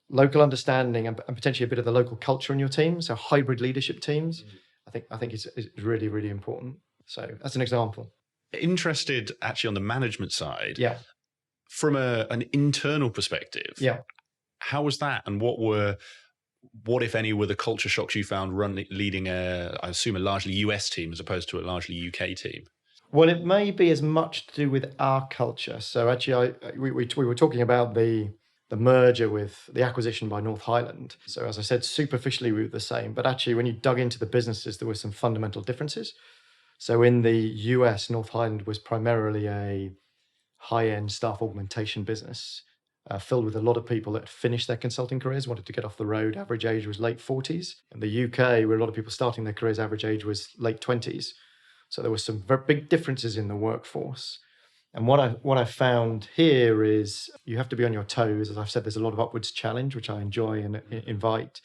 local understanding and potentially a bit of the local culture in your team, so hybrid leadership teams, I think is really, really important. So that's an example. Interested actually on the management side. Yeah. From an internal perspective. Yeah. How was that? And what, if any, were the culture shocks you found leading I assume a largely US team as opposed to a largely UK team? Well, it may be as much to do with our culture. So actually, we were talking about the merger with the acquisition by North Highland. So as I said, superficially we were the same, but actually when you dug into the businesses, there were some fundamental differences. So in the US, North Highland was primarily a high-end staff augmentation business filled with a lot of people that had finished their consulting careers, wanted to get off the road. Average age was late 40s. In the UK, where a lot of people starting their careers, average age was late 20s. So there were some very big differences in the workforce. And what I found here is you have to be on your toes. As I've said, there's a lot of upwards challenge, which I enjoy and invite.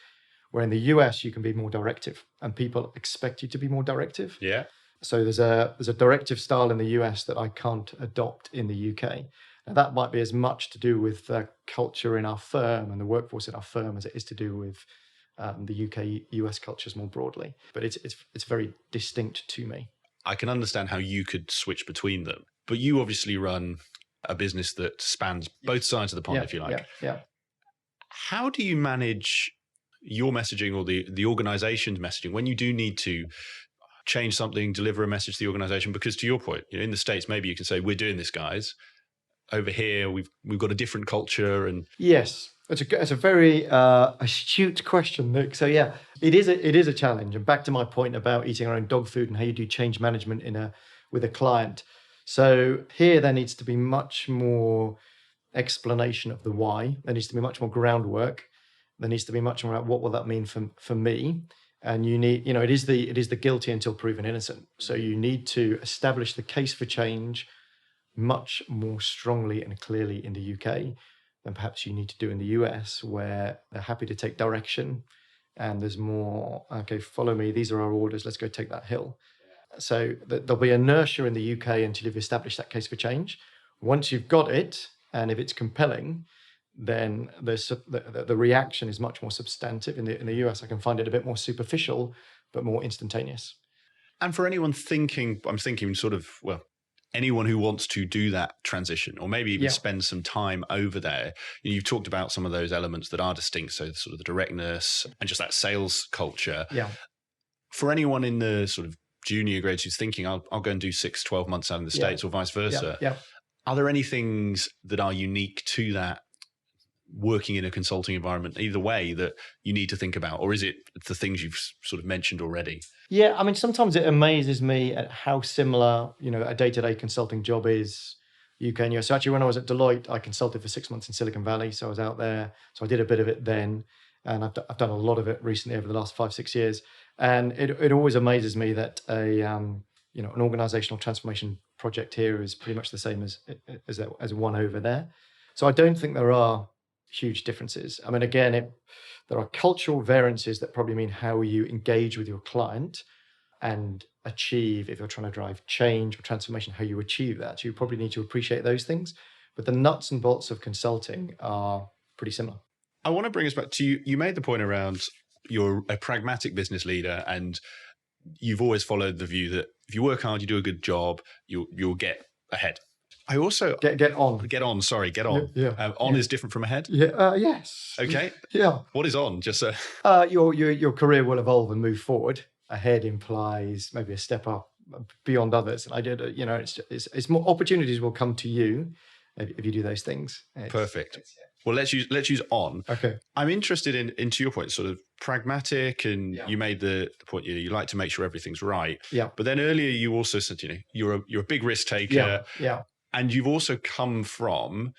Where in the US, you can be more directive and people expect you to be more directive. Yeah. So there's a directive style in the US that I can't adopt in the UK. Now that might be as much to do with the culture in our firm and the workforce in our firm as it is to do with the UK US cultures more broadly. But it's very distinct to me. I can understand how you could switch between them, but you obviously run a business that spans both sides of the pond, if you like. Yeah. How do you manage your messaging or the organization's messaging when you do need to change something, deliver a message to the organization? Because to your point, in the States, maybe you can say, we're doing this, guys. Over here, we've got a different culture. And yes, it's a very astute question, Nick. So yeah, it is a challenge. And back to my point about eating our own dog food and how you do change management with a client. So here there needs to be much more explanation of the why. There needs to be much more groundwork. There needs to be much more about what will that mean for me. And you need, it is the guilty until proven innocent. So you need to establish the case for change much more strongly and clearly in the UK than perhaps you need to do in the US, where they're happy to take direction and there's more, okay, follow me, these are our orders, let's go take that hill. So there'll be inertia in the UK until you've established that case for change. Once you've got it, and if it's compelling, then the reaction is much more substantive. In the US, I can find it a bit more superficial, but more instantaneous. And for anyone thinking, I'm thinking sort of, well, anyone who wants to do that transition or maybe even spend some time over there, you've talked about some of those elements that are distinct. So sort of the directness and just that sales culture. Yeah. For anyone in the sort of junior grades who's thinking, I'll go and do 6-12 months out in the States or vice versa. Yeah. Are there any things that are unique to that working in a consulting environment, either way, that you need to think about? Or is it the things you've sort of mentioned already? Yeah, I mean, sometimes it amazes me at how similar, a day-to-day consulting job is UK and US. So actually, when I was at Deloitte, I consulted for 6 months in Silicon Valley. So I was out there. So I did a bit of it then. And I've done a lot of it recently over the last 5-6 years. And it always amazes me that an organizational transformation project here is pretty much the same as one over there. So I don't think there are huge differences. I mean, again, there are cultural variances that probably mean how you engage with your client and achieve, if you're trying to drive change or transformation, how you achieve that. So you probably need to appreciate those things. But the nuts and bolts of consulting are pretty similar. I want to bring us back to you. You made the point around you're a pragmatic business leader and you've always followed the view that if you work hard, you do a good job, you'll get ahead. I also get on. Get on. Sorry, get on. Yeah. On is different from ahead. Yeah. Yes. Okay. Yeah. What is on? Just your career will evolve and move forward. Ahead implies maybe a step up beyond others. And I did. It's more opportunities will come to you if you do those things. Perfect. Well, let's use on. Okay. I'm interested in to your point, sort of pragmatic, and you made the point you like to make sure everything's right. Yeah. But then earlier you also said you're a big risk taker. Yeah. And you've also come from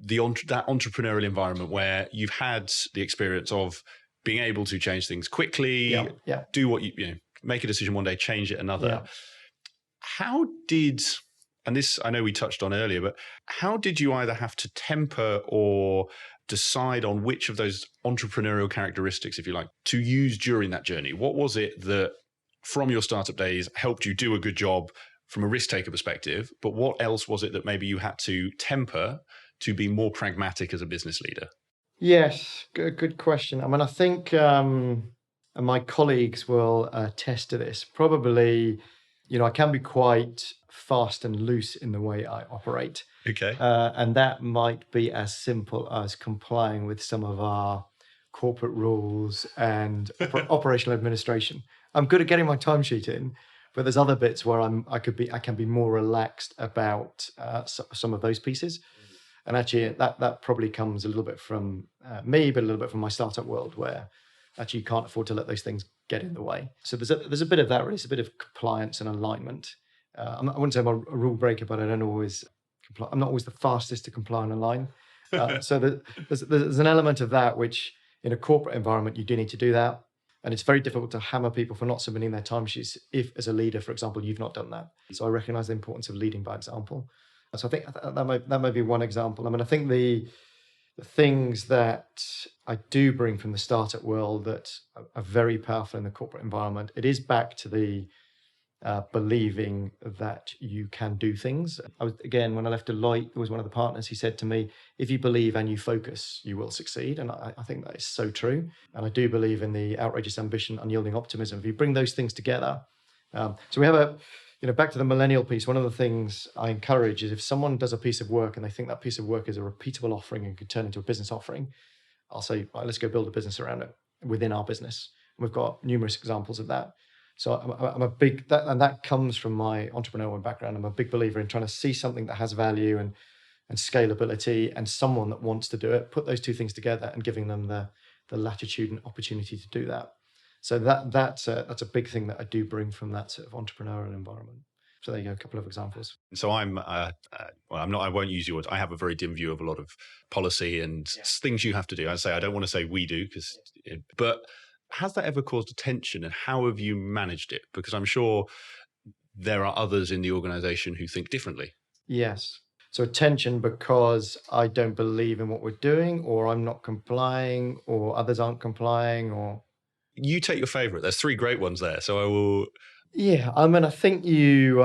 that entrepreneurial environment where you've had the experience of being able to change things quickly, do what make a decision one day, change it another. Yeah. How did, and this I know we touched on earlier, but how did you either have to temper or decide on which of those entrepreneurial characteristics, if you like, to use during that journey? What was it that from your startup days helped you do a good job from a risk taker perspective, but what else was it that maybe you had to temper to be more pragmatic as a business leader? Yes, good question. I mean, I think my colleagues will attest to this. Probably, I can be quite fast and loose in the way I operate. Okay. And that might be as simple as complying with some of our corporate rules and operational administration. I'm good at getting my timesheet in, but there's other bits where I can be more relaxed about some of those pieces. And actually that probably comes a little bit from me, but a little bit from my startup world where actually you can't afford to let those things get in the way. So there's a bit of that, really. It's a bit of compliance and alignment. I wouldn't say I'm a rule breaker, but I'm not always the fastest to comply and align. So there's an element of that, which in a corporate environment, you do need to do that. And it's very difficult to hammer people for not submitting their timesheets if, as a leader, for example, you've not done that. So I recognize the importance of leading by example. So I think that might be one example. I mean, I think the things that I do bring from the startup world that are very powerful in the corporate environment, it is back to the believing that you can do things. When I left Deloitte, there was one of the partners, he said to me, if you believe and you focus, you will succeed. And I think that is so true. And I do believe in the outrageous ambition, unyielding optimism. If you bring those things together. So we have back to the millennial piece, one of the things I encourage is if someone does a piece of work and they think that piece of work is a repeatable offering and could turn into a business offering, I'll say, right, let's go build a business around it within our business. And we've got numerous examples of that. So I'm a big, and that comes from my entrepreneurial background. I'm a big believer in trying to see something that has value and scalability and someone that wants to do it, put those two things together and giving them the latitude and opportunity to do that. So that's a big thing that I do bring from that sort of entrepreneurial environment. So there you go, a couple of examples. So I'm not. I won't use your words. I have a very dim view of a lot of policy and things you have to do. I don't want to say we do but Has that ever caused a tension, and how have you managed it? Because I'm sure there are others in the organization who think differently. Yes. So attention because I don't believe in what we're doing, or I'm not complying, or others aren't complying, or You take your favorite. There's three great ones there. So I will. yeah. I mean, I think you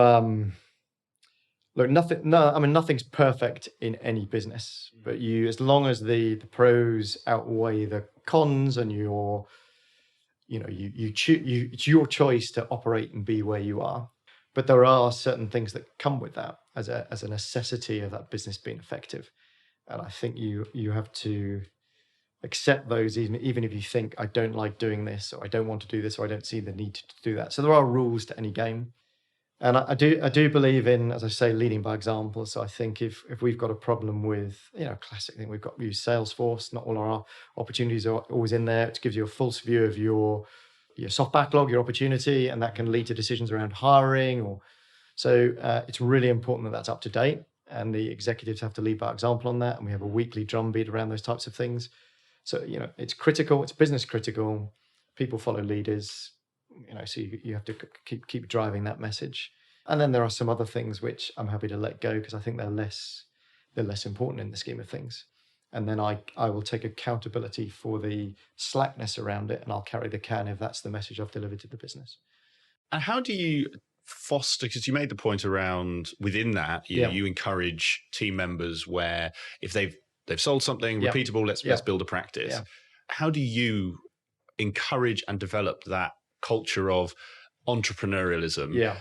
look, nothing's perfect in any business, but as long as the pros outweigh the cons, and it's your choice to operate and be where you are. But there are certain things that come with that as a necessity of that business being effective. And I think you have to accept those, even if you think, I don't like doing this, or I don't want to do this, or I don't see the need to do that. So there are rules to any game. And I do believe in, as I say, leading by example. So I think if we've got a problem with, classic thing, we've got to use Salesforce. Not all our opportunities are always in there. It gives you a false view of your soft backlog, your opportunity, and that can lead to decisions around hiring. So it's really important that that's up to date, and the executives have to lead by example on that. And we have a weekly drumbeat around those types of things. So it's critical. It's business critical. People follow leaders. So you have to keep driving that message. And then there are some other things which I'm happy to let go because I think they're less important in the scheme of things. And then I will take accountability for the slackness around it, and I'll carry the can if that's the message I've delivered to the business. And how do you foster, because you made the point around within that, you encourage team members where if they've sold something repeatable, let's build a practice. Yeah. How do you encourage and develop that culture of entrepreneurialism,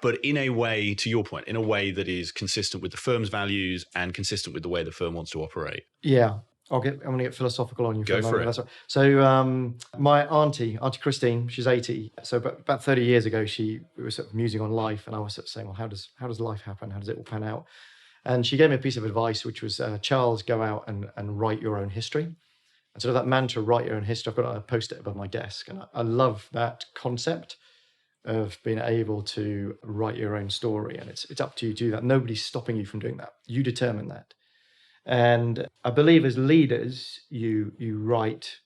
but in a way, to your point, in a way that is consistent with the firm's values and consistent with the way the firm wants to operate? Yeah. I'm going to get philosophical on you. Go for it. So my auntie Christine, she's 80. So about 30 years ago, we were sort of musing on life, and I was sort of saying, well, how does life happen? How does it all pan out? And she gave me a piece of advice, which was, Charles, go out and write your own history. And sort of that mantra, write your own history, I've got a post-it above my desk. And I love that concept of being able to write your own story. And it's up to you to do that. Nobody's stopping you from doing that. You determine that. And I believe as leaders, you write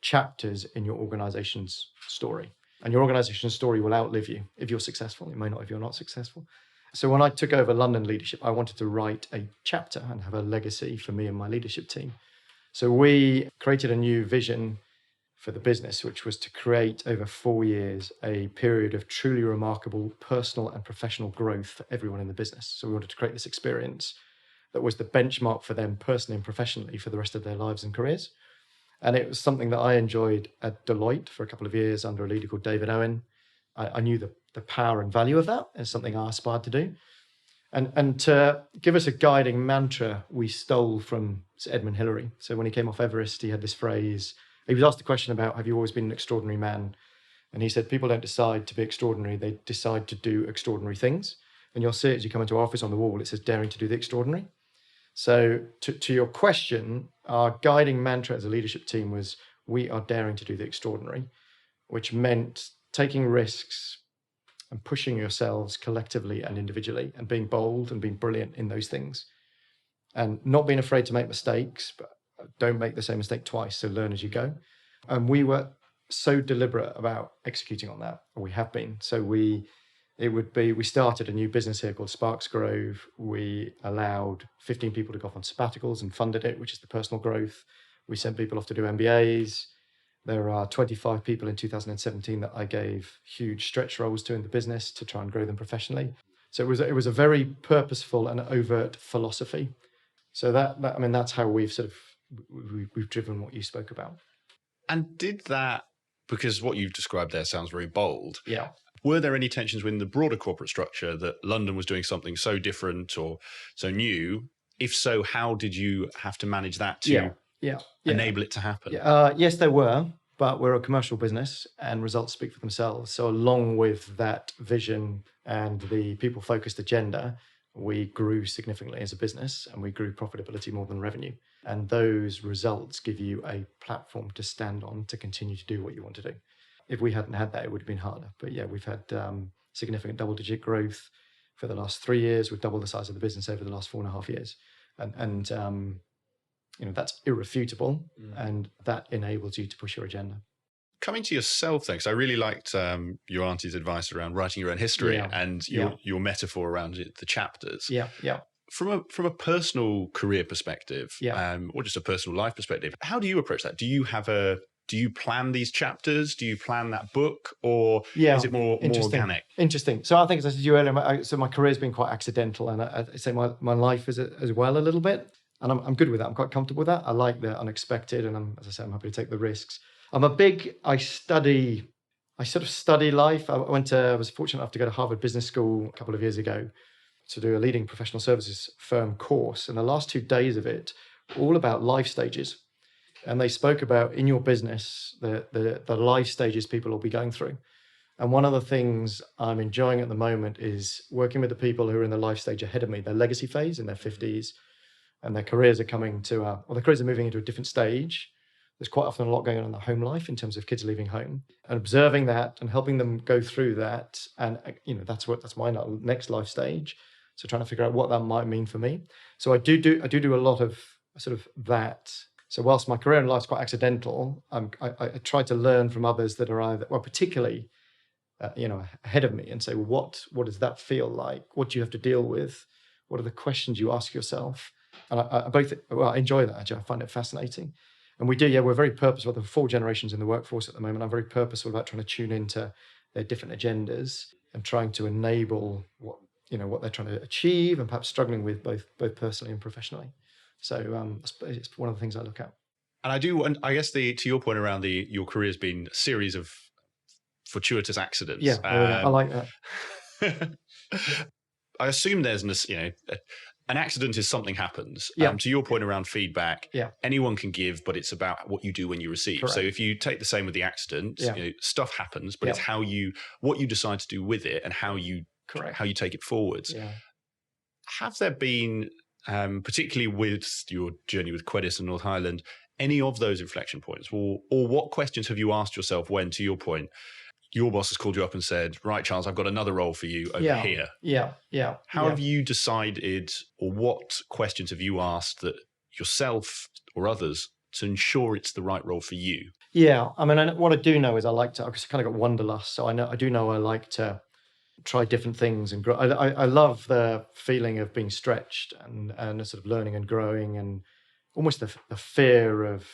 chapters in your organization's story. And your organization's story will outlive you if you're successful. It may not if you're not successful. So when I took over London leadership, I wanted to write a chapter and have a legacy for me and my leadership team. So we created a new vision for the business, which was to create over 4 years a period of truly remarkable personal and professional growth for everyone in the business. So we wanted to create this experience that was the benchmark for them personally and professionally for the rest of their lives and careers. And it was something that I enjoyed at Deloitte for a couple of years under a leader called David Owen. I knew the power and value of that as something I aspired to do. And to give us a guiding mantra, we stole from Sir Edmund Hillary. So when he came off Everest, he had this phrase. He was asked the question about, have you always been an extraordinary man? And he said, people don't decide to be extraordinary. They decide to do extraordinary things. And you'll see it as you come into our office on the wall, it says, daring to do the extraordinary. So to your question, our guiding mantra as a leadership team was, we are daring to do the extraordinary, which meant taking risks and pushing yourselves collectively and individually and being bold and being brilliant in those things. And not being afraid to make mistakes, but don't make the same mistake twice. So learn as you go. And we were so deliberate about executing on that, or we have been. So we started a new business here called Sparks Grove. We allowed 15 people to go off on sabbaticals and funded it, which is the personal growth. We sent people off to do MBAs. There are 25 people in 2017 that I gave huge stretch roles to in the business to try and grow them professionally. So it was a very purposeful and overt philosophy. So that's how we've driven what you spoke about. And did that, because what you've described there sounds very bold. Yeah. Were there any tensions within the broader corporate structure that London was doing something so different or so new? If so, how did you have to manage that to enable it to happen? Yes, there were, but we're a commercial business and results speak for themselves. So along with that vision and the people-focused agenda, we grew significantly as a business and we grew profitability more than revenue. And those results give you a platform to stand on to continue to do what you want to do. If we hadn't had that, it would have been harder. But yeah, we've had significant double-digit growth for the last 3 years. We've doubled the size of the business over the last 4.5 years. And that's irrefutable, and that enables you to push your agenda. coming to yourself then, because I really liked your auntie's advice around writing your own history and your metaphor around the chapters. Yeah. From a personal career perspective, or just a personal life perspective, how do you approach that? Do you plan these chapters? Do you plan that book, or is it more organic? Interesting. So I think, as I said to you earlier, so my career's been quite accidental, and I say my life is as well a little bit, and I'm good with that. I'm quite comfortable with that. I like the unexpected, and as I say, I'm happy to take the risks. I sort of study life. I was fortunate enough to go to Harvard Business School a couple of years ago to do a leading professional services firm course, and the last 2 days of it were all about life stages. And they spoke about, in your business, the life stages people will be going through. And one of the things I'm enjoying at the moment is working with the people who are in the life stage ahead of me, their legacy phase in their 50s, and their careers are their careers are moving into a different stage. There's quite often a lot going on in the home life in terms of kids leaving home, and observing that and helping them go through that. And that's my next life stage. So trying to figure out what that might mean for me. So I do a lot of sort of that. So whilst my career in life is quite accidental, I try to learn from others that are particularly, ahead of me, and say, well, what does that feel like? What do you have to deal with? What are the questions you ask yourself? And I enjoy that. Actually, I find it fascinating. And we're very purposeful. There are 4 generations in the workforce at the moment. I'm very purposeful about trying to tune into their different agendas and trying to enable what they're trying to achieve, and perhaps struggling with both personally and professionally. So it's one of the things I look at. And I guess to your point around your career has been a series of fortuitous accidents. Yeah, I like that. I assume there's an accident is something happens. To your point around feedback, anyone can give, but it's about what you do when you receive. Correct. So if you take the same with the accident, stuff happens, but it's what you decide to do with it and how you take it forwards. Yeah. Have there been, particularly with your journey with Quedis and North Highland, any of those inflection points, or what questions have you asked yourself when, to your point, your boss has called you up and said, right, Charles, I've got another role for you over here. Yeah. How have you decided, or what questions have you asked that yourself or others to ensure it's the right role for you? Yeah. I mean, what I do know is I've kind of got wanderlust. So I like to try different things and grow. I love the feeling of being stretched and sort of learning and growing, and almost the fear of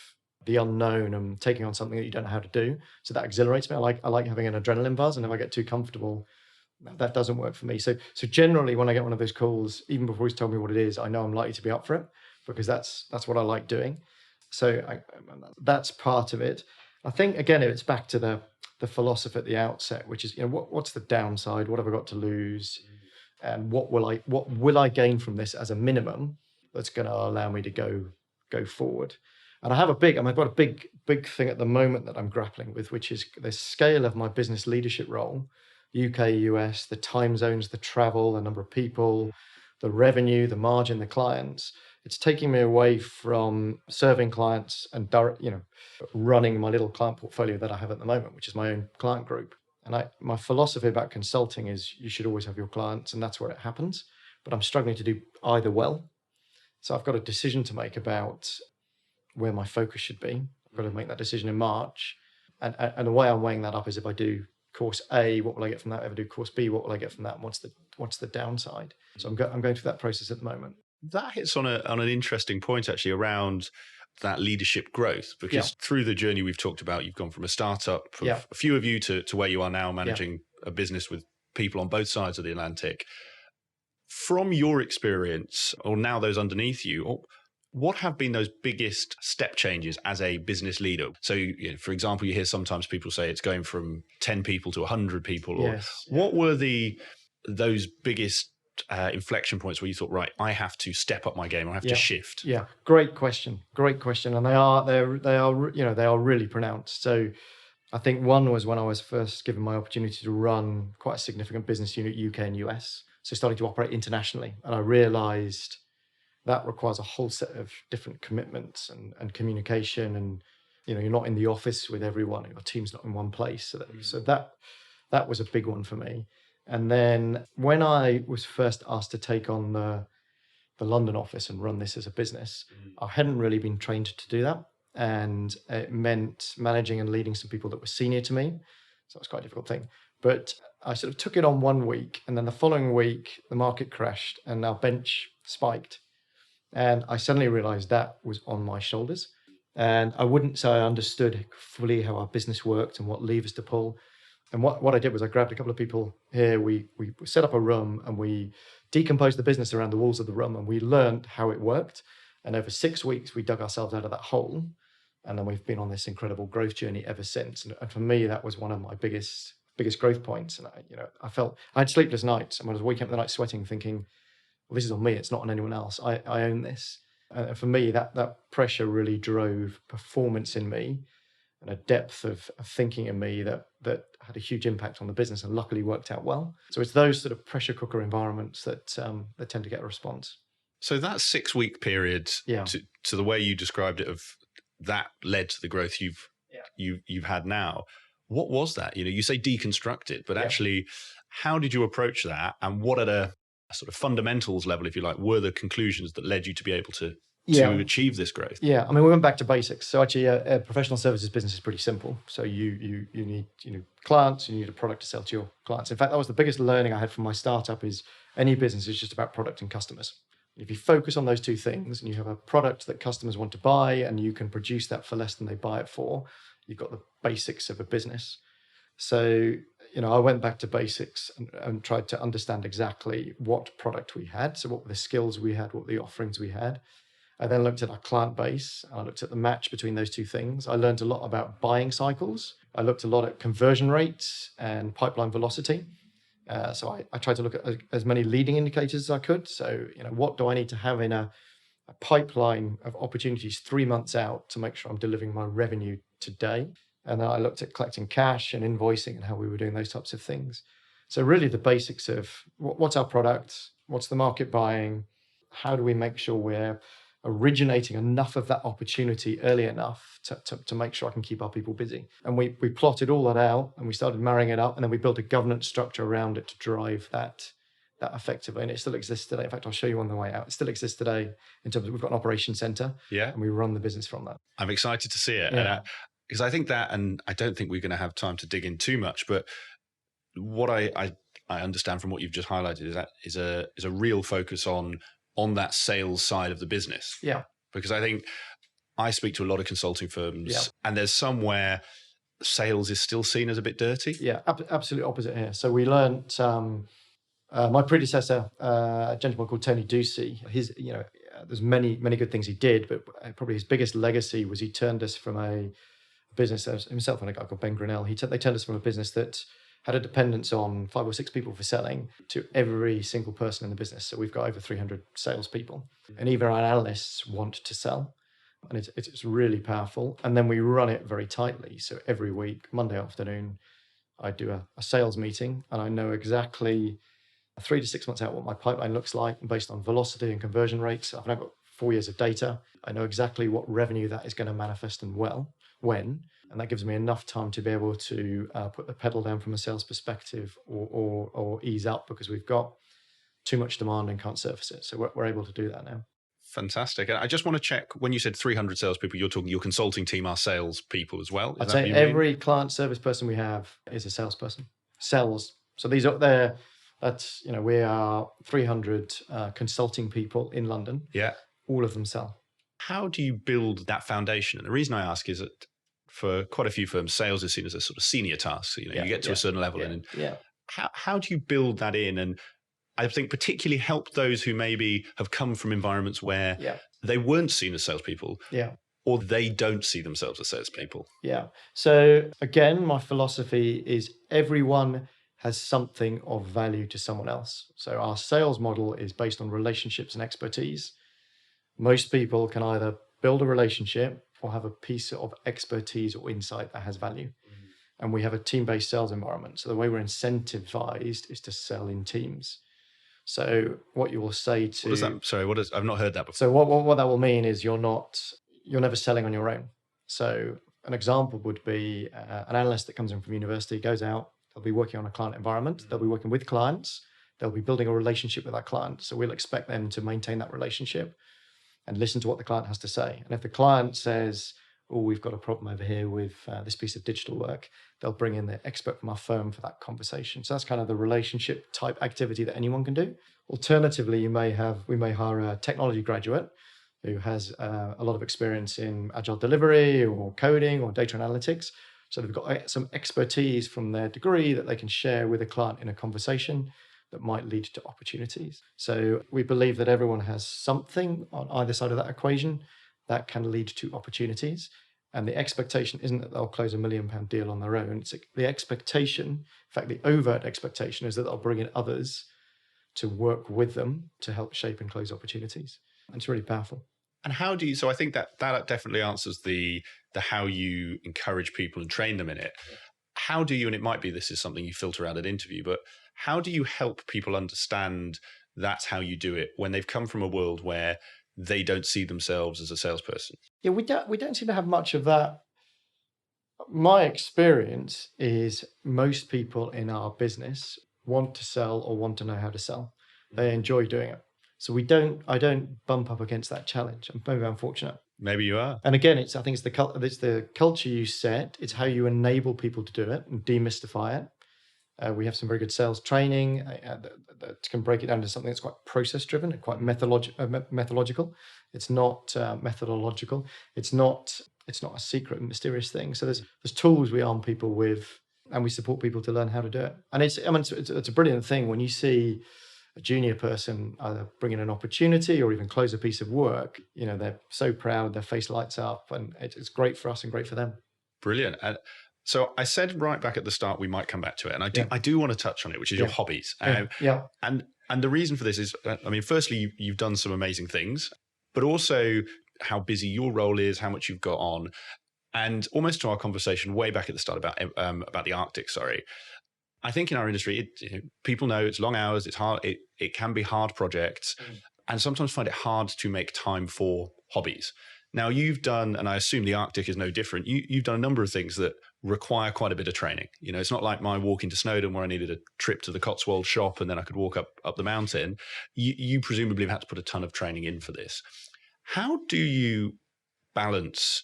the unknown and taking on something that you don't know how to do. So that exhilarates me. I like having an adrenaline buzz, and if I get too comfortable, that doesn't work for me. So generally, when I get one of those calls, even before he's told me what it is, I know I'm likely to be up for it, because that's what I like doing. So that's part of it. I think, again, it's back to the philosophy at the outset, which is, what's the downside? What have I got to lose? And what will I gain from this as a minimum that's going to allow me to go forward? And I've got a big thing at the moment that I'm grappling with, which is the scale of my business leadership role, UK, US, the time zones, the travel, the number of people, the revenue, the margin, the clients. It's taking me away from serving clients and running my little client portfolio that I have at the moment, which is my own client group. And my philosophy about consulting is you should always have your clients, and that's where it happens. But I'm struggling to do either well. So I've got a decision to make about where my focus should be. I've got to make that decision in March. And the way I'm weighing that up is, if I do course A, what will I get from that? If I do course B, what will I get from that? And what's the downside? So I'm going through that process at the moment. That hits on an interesting point, actually, around that leadership growth, because through the journey we've talked about, you've gone from a startup of a few of you to where you are now, managing a business with people on both sides of the Atlantic. From your experience, or now those underneath you, what have been those biggest step changes as a business leader? So, for example, you hear sometimes people say it's going from 10 people to 100 people. Or what were those biggest inflection points where you thought, right, I have to step up my game, I have to shift? Yeah, great question, and they are really pronounced. So I think one was when I was first given my opportunity to run quite a significant business unit, UK and US, so starting to operate internationally, and I realized that requires a whole set of different commitments and communication, and you're not in the office with everyone, your team's not in one place, so that was a big one for me. And then when I was first asked to take on the London office and run this as a business, I hadn't really been trained to do that. and it meant managing and leading some people that were senior to me. So it was quite a difficult thing. But I sort of took it on 1 week, and then the following week, the market crashed and our bench spiked. And I suddenly realized that was on my shoulders. And I wouldn't say I understood fully how our business worked and what levers to pull. And what I did was I grabbed a couple of people here. We set up a room and we decomposed the business around the walls of the room, and we learned how it worked. And over 6 weeks, we dug ourselves out of that hole. And then we've been on this incredible growth journey ever since. And for me, that was one of my biggest growth points. And I felt I had sleepless nights, and I was waking up in the night sweating, thinking, well, this is on me. It's not on anyone else. I own this. And for me, that pressure really drove performance in me and a depth of thinking in me that had a huge impact on the business, and luckily worked out well. So it's those sort of pressure cooker environments that tend to get a response. So that 6 week period, to the way you described it, of that led to the growth you've had now. What was that? You say deconstruct it, but actually, how did you approach that? And what at a sort of fundamentals level, if you like, were the conclusions that led you to be able to achieve this growth? Yeah, I mean, we went back to basics. So actually, a professional services business is pretty simple. So you need clients, you need a product to sell to your clients. In fact, that was the biggest learning I had from my startup. Is any business is just about product and customers. If you focus on those two things, and you have a product that customers want to buy, and you can produce that for less than they buy it for, you've got the basics of a business. So I went back to basics and tried to understand exactly what product we had. So what were the skills we had, what were the offerings we had. I then looked at our client base. I looked at the match between those two things. I learned a lot about buying cycles. I looked a lot at conversion rates and pipeline velocity. So I tried to look at as many leading indicators as I could. So, what do I need to have in a pipeline of opportunities 3 months out to make sure I'm delivering my revenue today? And then I looked at collecting cash and invoicing and how we were doing those types of things. So really the basics of what's our product, what's the market buying, how do we make sure we're originating enough of that opportunity early enough to make sure I can keep our people busy. And we plotted all that out, and we started marrying it up, and then we built a governance structure around it to drive that effectively. And it still exists today. In fact, I'll show you on the way out. It still exists today in terms of we've got an operation center, and we run the business from that. I'm excited to see it. Yeah. Because I think that, and I don't think we're going to have time to dig in too much, but what I understand from what you've just highlighted is a real focus on that sales side of the business. Yeah. Because I think I speak to a lot of consulting firms, and there's somewhere sales is still seen as a bit dirty. Yeah, absolutely opposite here. So we learned, my predecessor, a gentleman called Tony Ducey, there's many good things he did, but probably his biggest legacy was he turned us from a business, himself and a guy called Ben Grinnell, they turned us from a business that had a dependence on 5 or 6 people for selling to every single person in the business. So we've got over 300 salespeople, and even our analysts want to sell, and it's really powerful. And then we run it very tightly. So every week, Monday afternoon, I do a sales meeting, and I know exactly 3 to 6 months out what my pipeline looks like based on velocity and conversion rates. I've now got 4 years of data. I know exactly what revenue that is going to manifest and when. And that gives me enough time to be able to put the pedal down from a sales perspective or ease up because we've got too much demand and can't surface it. So we're able to do that now. Fantastic. And I just want to check, when you said 300 salespeople, you're talking your consulting team are salespeople as well? I'd say every client service person we have is a salesperson. Sells. So these are there. That's, we are 300 consulting people in London. Yeah. All of them sell. How do you build that foundation? And the reason I ask is that for quite a few firms, sales is seen as a sort of senior task. So, you get to a certain level, and how do you build that in? And I think particularly help those who maybe have come from environments where they weren't seen as salespeople, or they don't see themselves as salespeople. Yeah. So again, my philosophy is everyone has something of value to someone else. So our sales model is based on relationships and expertise. Most people can either build a relationship or have a piece of expertise or insight that has value. And we have a team-based sales environment. So the way we're incentivized is to sell in teams. So what you will say to... What is that? Sorry, I've not heard that before. So what that will mean is you're never selling on your own. So an example would be an analyst that comes in from university, goes out, they'll be working on a client environment, they'll be working with clients, they'll be building a relationship with that client. So we'll expect them to maintain that relationship and listen to what the client has to say. And if the client says, oh, we've got a problem over here with this piece of digital work, they'll bring in the expert from our firm for that conversation. So that's kind of the relationship type activity that anyone can do. Alternatively, we may hire a technology graduate who has a lot of experience in agile delivery or coding or data analytics. So they've got some expertise from their degree that they can share with a client in a conversation that might lead to opportunities. So we believe that everyone has something on either side of that equation that can lead to opportunities. And the expectation isn't that they'll close £1 million deal on their own. It's the expectation, in fact, the overt expectation is that they'll bring in others to work with them to help shape and close opportunities. And it's really powerful. And how do you, so I think that definitely answers the how you encourage people and train them in it. How do you, and it might be this is something you filter out at interview, but how do you help people understand that's how you do it when they've come from a world where they don't see themselves as a salesperson? Yeah, we don't seem to have much of that. My experience is most people in our business want to sell or want to know how to sell. They enjoy doing it. So I don't bump up against that challenge. And maybe I'm fortunate. Maybe you are. And again, I think it's the culture you set. It's how you enable people to do it and demystify it. We have some very good sales training that can break it down to something that's quite process driven and quite methodological. It's not methodological. It's not a secret and mysterious thing. So there's tools we arm people with, and we support people to learn how to do it. And it's a brilliant thing when you see a junior person either bring in an opportunity or even close a piece of work. They're so proud, their face lights up, and it's great for us and great for them. Brilliant. And so I said right back at the start we might come back to it, and I do want to touch on it, which is your hobbies. And the reason for this is, firstly, you've done some amazing things, but also how busy your role is, how much you've got on, and almost to our conversation way back at the start about the Arctic. Sorry. I think in our industry, people know it's long hours, it's hard, it can be hard projects, and sometimes find it hard to make time for hobbies. Now you've done, and I assume the Arctic is no different, you've done a number of things that require quite a bit of training. It's not like my walk into Snowdon where I needed a trip to the Cotswold shop and then I could walk up the mountain. You presumably have had to put a ton of training in for this. How do you balance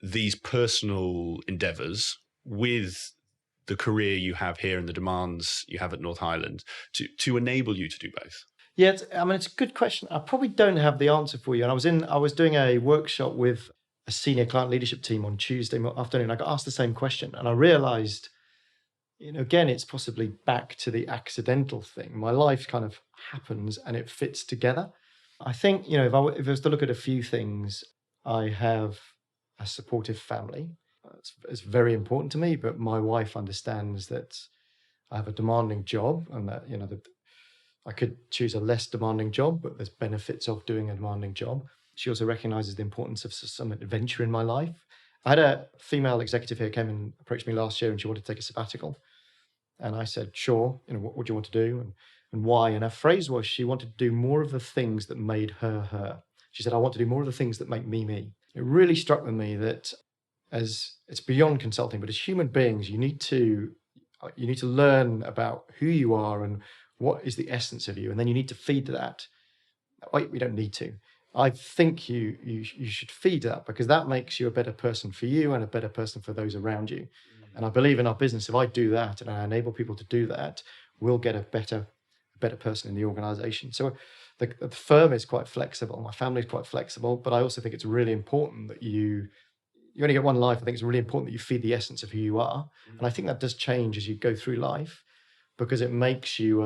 these personal endeavors with the career you have here and the demands you have at North Highland to enable you to do both? Yeah, it's a good question. I probably don't have the answer for you. And I was doing a workshop with a senior client leadership team on Tuesday afternoon. I got asked the same question, and I realized, again, it's possibly back to the accidental thing. My life kind of happens and it fits together. I think, if I was to look at a few things, I have a supportive family. It's very important to me, but my wife understands that I have a demanding job and that, I could choose a less demanding job, but there's benefits of doing a demanding job. She also recognizes the importance of some adventure in my life. I had a female executive here came and approached me last year and she wanted to take a sabbatical. And I said, sure, what do you want to do and why? And her phrase was she wanted to do more of the things that made her her. She said, I want to do more of the things that make me me. It really struck with me that as it's beyond consulting, but as human beings, you need to learn about who you are and what is the essence of you, and then you need to feed that. Wait, we don't need to. I think you should feed that because that makes you a better person for you and a better person for those around you. And I believe in our business, if I do that and I enable people to do that, we'll get a better person in the organization. So the firm is quite flexible. My family is quite flexible, but I also think it's really important that you only get one life. I think it's really important that you feed the essence of who you are. And I think that does change as you go through life because it makes you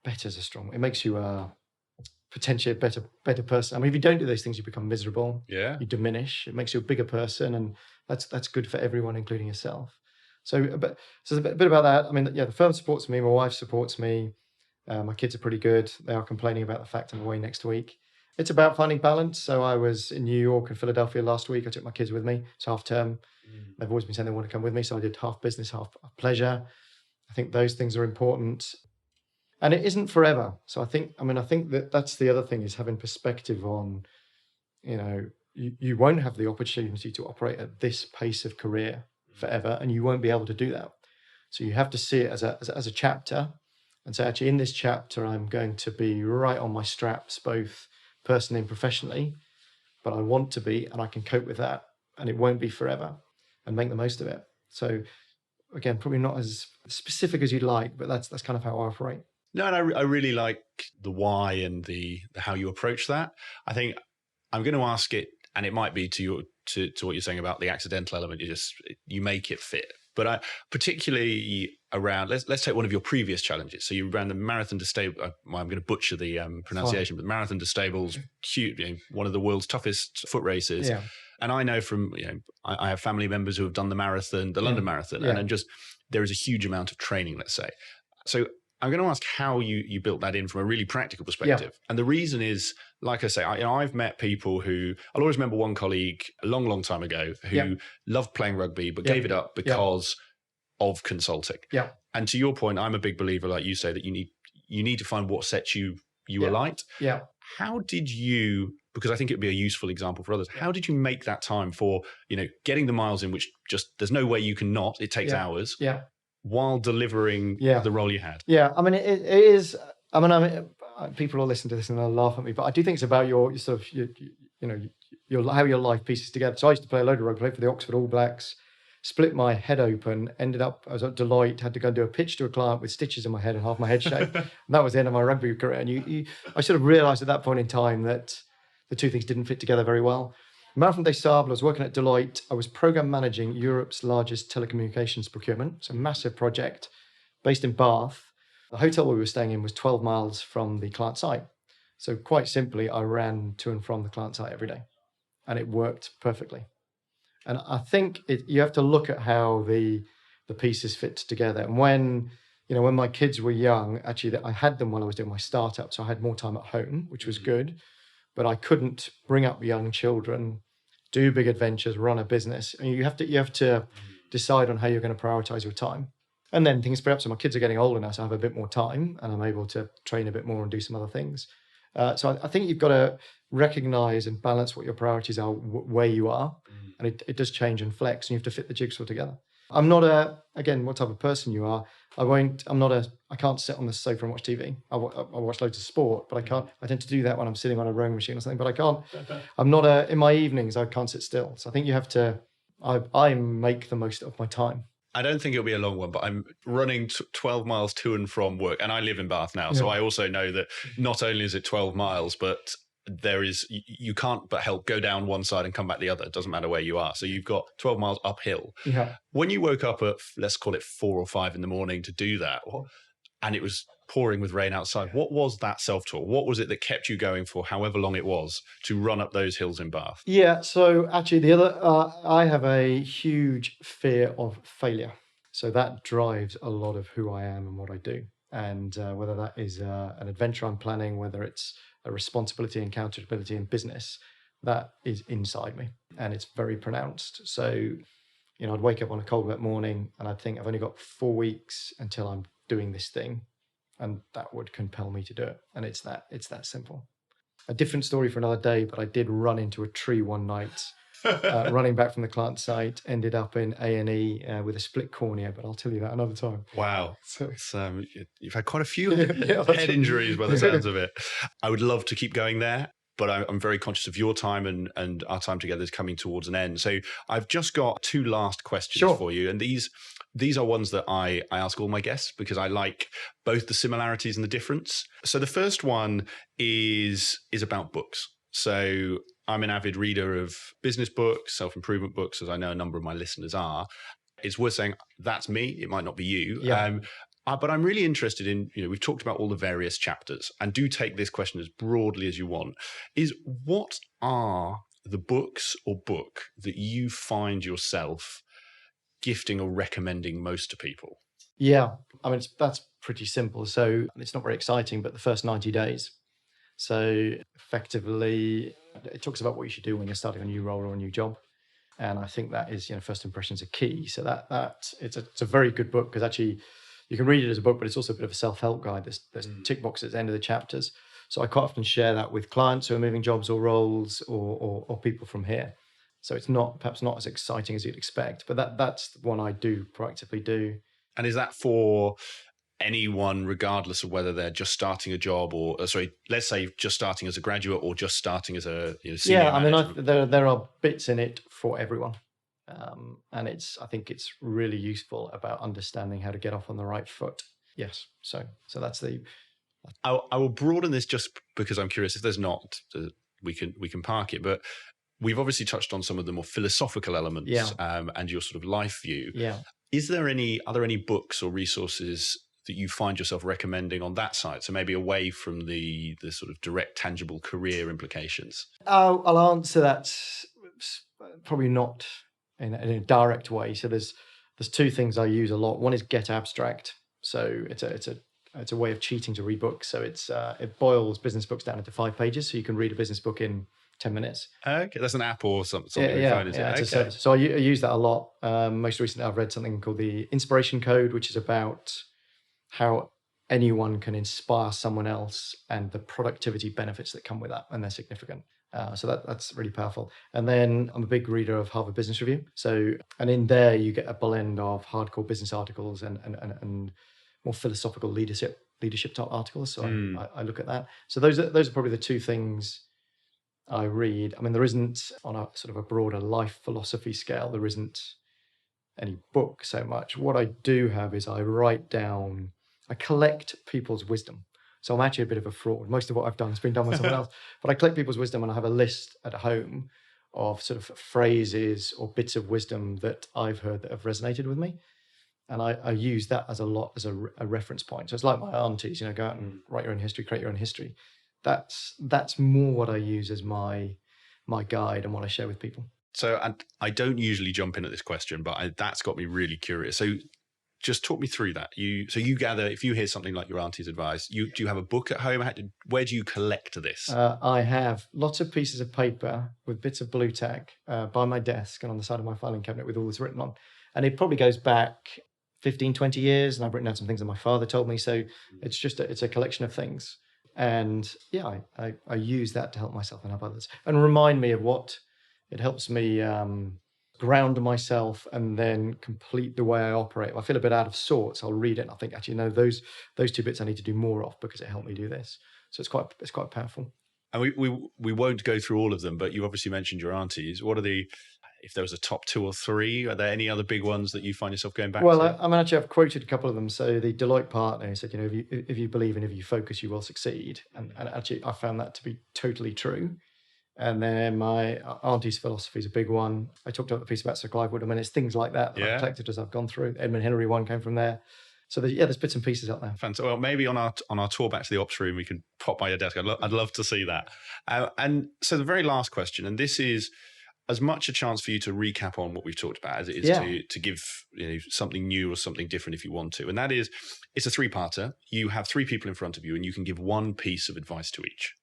better as a strong. It makes you potentially a better person. If you don't do those things, you become miserable. Yeah. You diminish. It makes you a bigger person, and that's good for everyone, including yourself. So a bit about that. The firm supports me. My wife supports me. My kids are pretty good. They are complaining about the fact I'm away next week. It's about finding balance. So I was in New York and Philadelphia last week. I took my kids with me. It's half term. They've always been saying they want to come with me. So I did half business, half pleasure. I think those things are important. And it isn't forever. So I think that's the other thing is having perspective on, you won't have the opportunity to operate at this pace of career forever, and you won't be able to do that. So you have to see it as a chapter and say, actually, in this chapter, I'm going to be right on my straps, both personally and professionally, but I want to be, and I can cope with that. and it won't be forever, and make the most of it. So again, probably not as specific as you'd like, but that's kind of how I operate. No, and I really like the why and the how you approach that. I think I'm going to ask it, and it might be to what you're saying about the accidental element. You make it fit. But particularly around, let's take one of your previous challenges. So you ran the Marathon De Sables. I'm going to butcher the pronunciation, but Marathon De Sables, one of the world's toughest foot races. Yeah. And I know from, I have family members who have done the marathon, the London Marathon, and just there is a huge amount of training, let's say. So I'm going to ask how you built that in from a really practical perspective. And the reason is, like I say, I've met people who, I'll always remember one colleague a long, long time ago who loved playing rugby, but gave it up because of consulting. Yeah. And to your point, I'm a big believer, like you say, that you need to find what sets you alight. Yeah. How did you, because I think it'd be a useful example for others, how did you make that time for, getting the miles in, which just, there's no way you can not, it takes hours. Yeah. While delivering the role you had. Yeah, I mean, it is. I mean, people will listen to this and they'll laugh at me, but I do think it's about your sort of, how your life pieces together. So I used to play a load of rugby, played for the Oxford All Blacks, split my head open, ended up, I was at Deloitte, had to go and do a pitch to a client with stitches in my head and half my head shaved. And that was the end of my rugby career. And I sort of realised at that point in time that the two things didn't fit together very well. Marathon Des Sables, I was working at Deloitte. I was program managing Europe's largest telecommunications procurement. It's a massive project based in Bath. The hotel we were staying in was 12 miles from the client site. So quite simply, I ran to and from the client site every day, and it worked perfectly. And I think you have to look at how the pieces fit together. And when my kids were young, actually, I had them while I was doing my startup, so I had more time at home, which was good. But I couldn't bring up young children, do big adventures, run a business. And you have to decide on how you're going to prioritize your time. And then things, perhaps my kids are getting older now, so I have a bit more time and I'm able to train a bit more and do some other things. So I think you've got to recognize and balance what your priorities are, where you are. And it does change and flex, and you have to fit the jigsaw together. I'm not again, what type of person you are. I can't sit on the sofa and watch TV. I watch loads of sport, but I tend to do that when I'm sitting on a rowing machine or something, but I can't, in my evenings, I can't sit still. So I think you have to, I make the most of my time. I don't think it'll be a long one, but I'm running 12 miles to and from work, and I live in Bath now. So I also know that not only is it 12 miles, but you can't but help go down one side and come back the other. It doesn't matter where you are. So you've got 12 miles uphill. Yeah. When you woke up at, let's call it 4 or 5 in the morning to do that, and it was pouring with rain outside, what was that self-talk? What was it that kept you going for however long it was to run up those hills in Bath? Yeah, so actually I have a huge fear of failure. So that drives a lot of who I am and what I do. And whether that is an adventure I'm planning, whether it's a responsibility and accountability in business, that is inside me and it's very pronounced. So, I'd wake up on a cold, wet morning and I'd think I've only got 4 weeks until I'm doing this thing, and that would compel me to do it. And it's that simple. A different story for another day, but I did run into a tree one night, running back from the client site, ended up in A&E with a split cornea, but I'll tell you that another time. Wow. So, you've had quite a few head injuries by the sounds of it. I would love to keep going there, but I'm very conscious of your time and our time together is coming towards an end. So I've just got 2 last questions for you. And these are ones that I ask all my guests because I like both the similarities and the difference. So the first one is about books. So I'm an avid reader of business books, self-improvement books, as I know a number of my listeners are. It's worth saying that's me. It might not be you. Yeah. But I'm really interested in, we've talked about all the various chapters, and do take this question as broadly as you want, is what are the books or book that you find yourself gifting or recommending most to people? Yeah, I mean, that's pretty simple. So it's not very exciting, but the first 90 days. So effectively, it talks about what you should do when you're starting a new role or a new job. And I think that is, first impressions are key. So that it's a very good book because actually you can read it as a book, but it's also a bit of a self-help guide. There's tick boxes at the end of the chapters. So I quite often share that with clients who are moving jobs or roles or people from here. So it's perhaps not as exciting as you'd expect, but that's the one I do proactively do. And is that for anyone, regardless of whether they're just starting a job or, let's say just starting as a graduate or just starting as a senior Yeah, I mean, manager? there are bits in it for everyone. And I think it's really useful about understanding how to get off on the right foot. Yes. So that's the. I will broaden this just because I'm curious. If there's not, we can park it. But we've obviously touched on some of the more philosophical elements, Yeah. And your sort of life view. Yeah. Are there any books or resources that you find yourself recommending on that side? So maybe away from the sort of direct, tangible career implications. I'll answer that probably not in a direct way. So there's two things I use a lot. One is Get Abstract. So it's a way of cheating to read books. So it boils business books down into 5 pages, so you can read a business book in 10 minutes. Okay, that's an app or something. Yeah, It's a service. So I use that a lot. Most recently, I've read something called the Inspiration Code, which is about how anyone can inspire someone else and the productivity benefits that come with that, and they're significant. So that's really powerful. And then I'm a big reader of Harvard Business Review. And in there you get a blend of hardcore business articles and more philosophical leadership type articles. So I look at that. So those are probably the two things I read. I mean, there isn't, on a sort of a broader life philosophy scale, there isn't any book so much. What I do have is I collect people's wisdom. So I'm actually a bit of a fraud. Most of what I've done has been done by someone else, but I collect people's wisdom, and I have a list at home of sort of phrases or bits of wisdom that I've heard that have resonated with me. And I use that as a reference point. So it's like my aunties, go out and write your own history, create your own history. That's more what I use as my guide and what I share with people. So I don't usually jump in at this question, but that's got me really curious. So just talk me through that. You gather, if you hear something like your auntie's advice, do you have a book at home? Where do you collect this? I have lots of pieces of paper with bits of blue tack by my desk and on the side of my filing cabinet with all this written on. And it probably goes back 15, 20 years. And I've written down some things that my father told me. So it's a collection of things. And yeah, I use that to help myself and help others and remind me of what it helps me ground myself and then complete the way I operate. If I feel a bit out of sorts, I'll read it and I think, actually, no, those 2 bits I need to do more of because it helped me do this. So it's quite powerful. And we won't go through all of them, but you obviously mentioned your aunties. What are if there was a top 2 or 3, are there any other big ones that you find yourself going back to? Well, I've quoted a couple of them. So the Deloitte partner said, if you believe and if you focus, you will succeed. And actually, I found that to be totally true. And then my auntie's philosophy is a big one. I talked about the piece about Sir Clive Woodham, and it's things like that I've collected as I've gone through. Edmund Hillary one came from there. So there's bits and pieces out there. Fantastic. Well, maybe on our tour back to the ops room, we can pop by your desk. I'd love to see that. And so the very last question, and this is as much a chance for you to recap on what we've talked about as it is to give something new or something different if you want to. And that is, it's a 3-parter. You have 3 people in front of you, and you can give one piece of advice to each.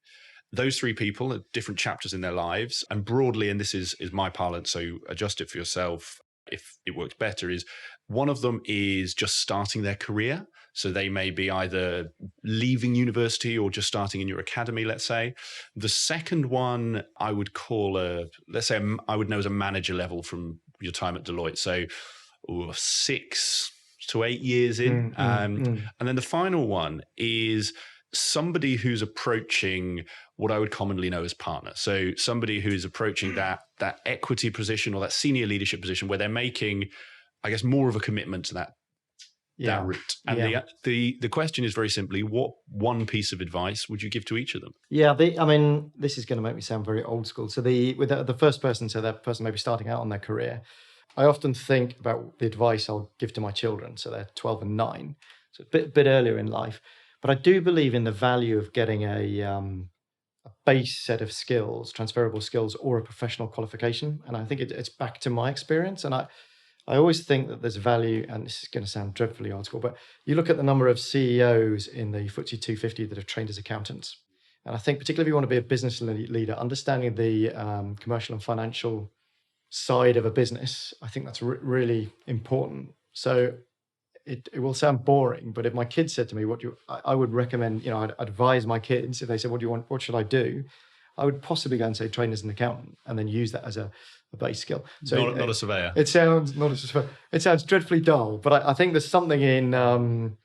Those 3 people are different chapters in their lives. And broadly, and this is my parlance, so adjust it for yourself if it works better, is one of them is just starting their career. So they may be either leaving university or just starting in your academy, let's say. The second one I would call I would know as a manager level from your time at Deloitte. So 6 to 8 years in. And then the final one is somebody who's approaching what I would commonly know as partner. So somebody who's approaching that equity position or that senior leadership position where they're making, I guess, more of a commitment to that route. And the question is very simply, what one piece of advice would you give to each of them? Yeah, this is going to make me sound very old school. So with the first person, so that person may be starting out on their career, I often think about the advice I'll give to my children. So they're 12 and 9, so a bit earlier in life. But I do believe in the value of getting a base set of skills, transferable skills, or a professional qualification. And I think it's back to my experience. And I always think that there's value, and this is going to sound dreadfully old school, but you look at the number of CEOs in the FTSE 250 that have trained as accountants. And I think particularly if you want to be a business leader, understanding the commercial and financial side of a business, I think that's really important. So it will sound boring, but if my kids said to me, I would recommend, I'd advise my kids, if they said, what do you want, what should I do? I would possibly go and say, train as an accountant, and then use that as a base skill. So not a surveyor. It sounds dreadfully dull, but I think there's something in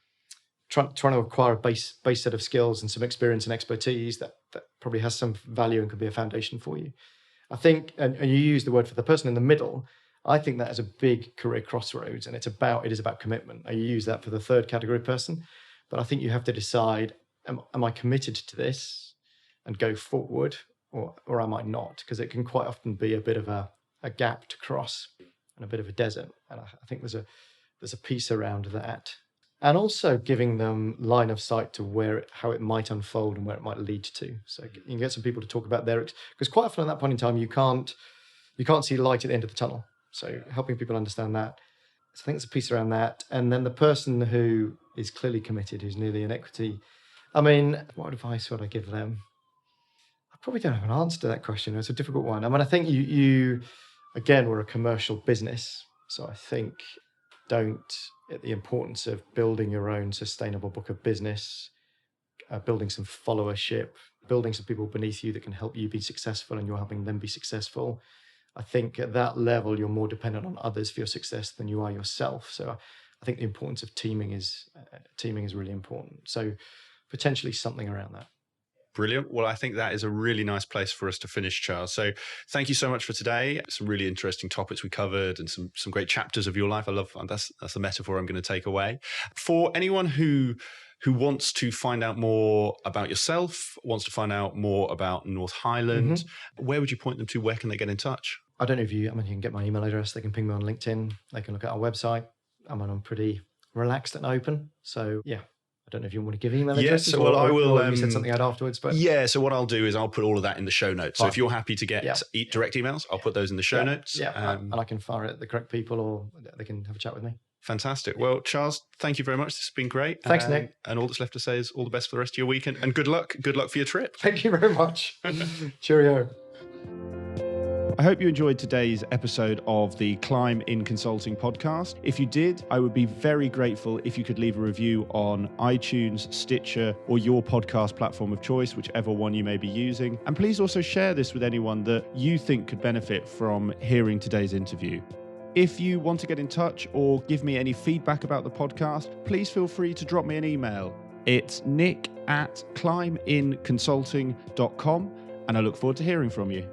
trying to acquire a base set of skills and some experience and expertise that probably has some value and could be a foundation for you. I think, and you use the word for the person in the middle, I think that is a big career crossroads, and it is about commitment. You use that for the third category person, but I think you have to decide, am I committed to this and go forward, or am I not? Because it can quite often be a bit of a gap to cross and a bit of a desert. And I think there's a piece around that. And also giving them line of sight to how it might unfold and where it might lead to. So you can get some people to talk about because quite often at that point in time, you can't see light at the end of the tunnel. So helping people understand that. So I think there's a piece around that. And then the person who is clearly committed, who's nearly in equity. I mean, what advice would I give them? I probably don't have an answer to that question. It's a difficult one. I mean, I think you again, we're a commercial business. So I think the importance of building your own sustainable book of business, building some followership, building some people beneath you that can help you be successful and you're helping them be successful. I think at that level, you're more dependent on others for your success than you are yourself. So I think the importance of teaming is really important. So potentially something around that. Brilliant. Well, I think that is a really nice place for us to finish, Charles. So thank you so much for today. Some really interesting topics we covered and some great chapters of your life. I love that's the metaphor I'm going to take away. For anyone who wants to find out more about yourself, wants to find out more about North Highland, where would you point them to? Where can they get in touch? I don't know you can get my email address. They can ping me on LinkedIn. They can look at our website. I'm pretty relaxed and open. So yeah. I don't know if you want to give email addresses. Yes, well, I will. You said something out afterwards, but yeah. So what I'll do is I'll put all of that in the show notes. Fine. So if you're happy to get direct emails, I'll put those in the show notes. Yeah, and I can fire it at the correct people, or they can have a chat with me. Fantastic. Well, Charles, thank you very much. This has been great. Thanks, Nick. And all that's left to say is all the best for the rest of your weekend, and good luck. Good luck for your trip. Thank you very much. Cheerio. I hope you enjoyed today's episode of the Climb in Consulting podcast. If you did, I would be very grateful if you could leave a review on iTunes, Stitcher, or your podcast platform of choice, whichever one you may be using. And please also share this with anyone that you think could benefit from hearing today's interview. If you want to get in touch or give me any feedback about the podcast, please feel free to drop me an email. It's nick@climbinconsulting.com, and I look forward to hearing from you.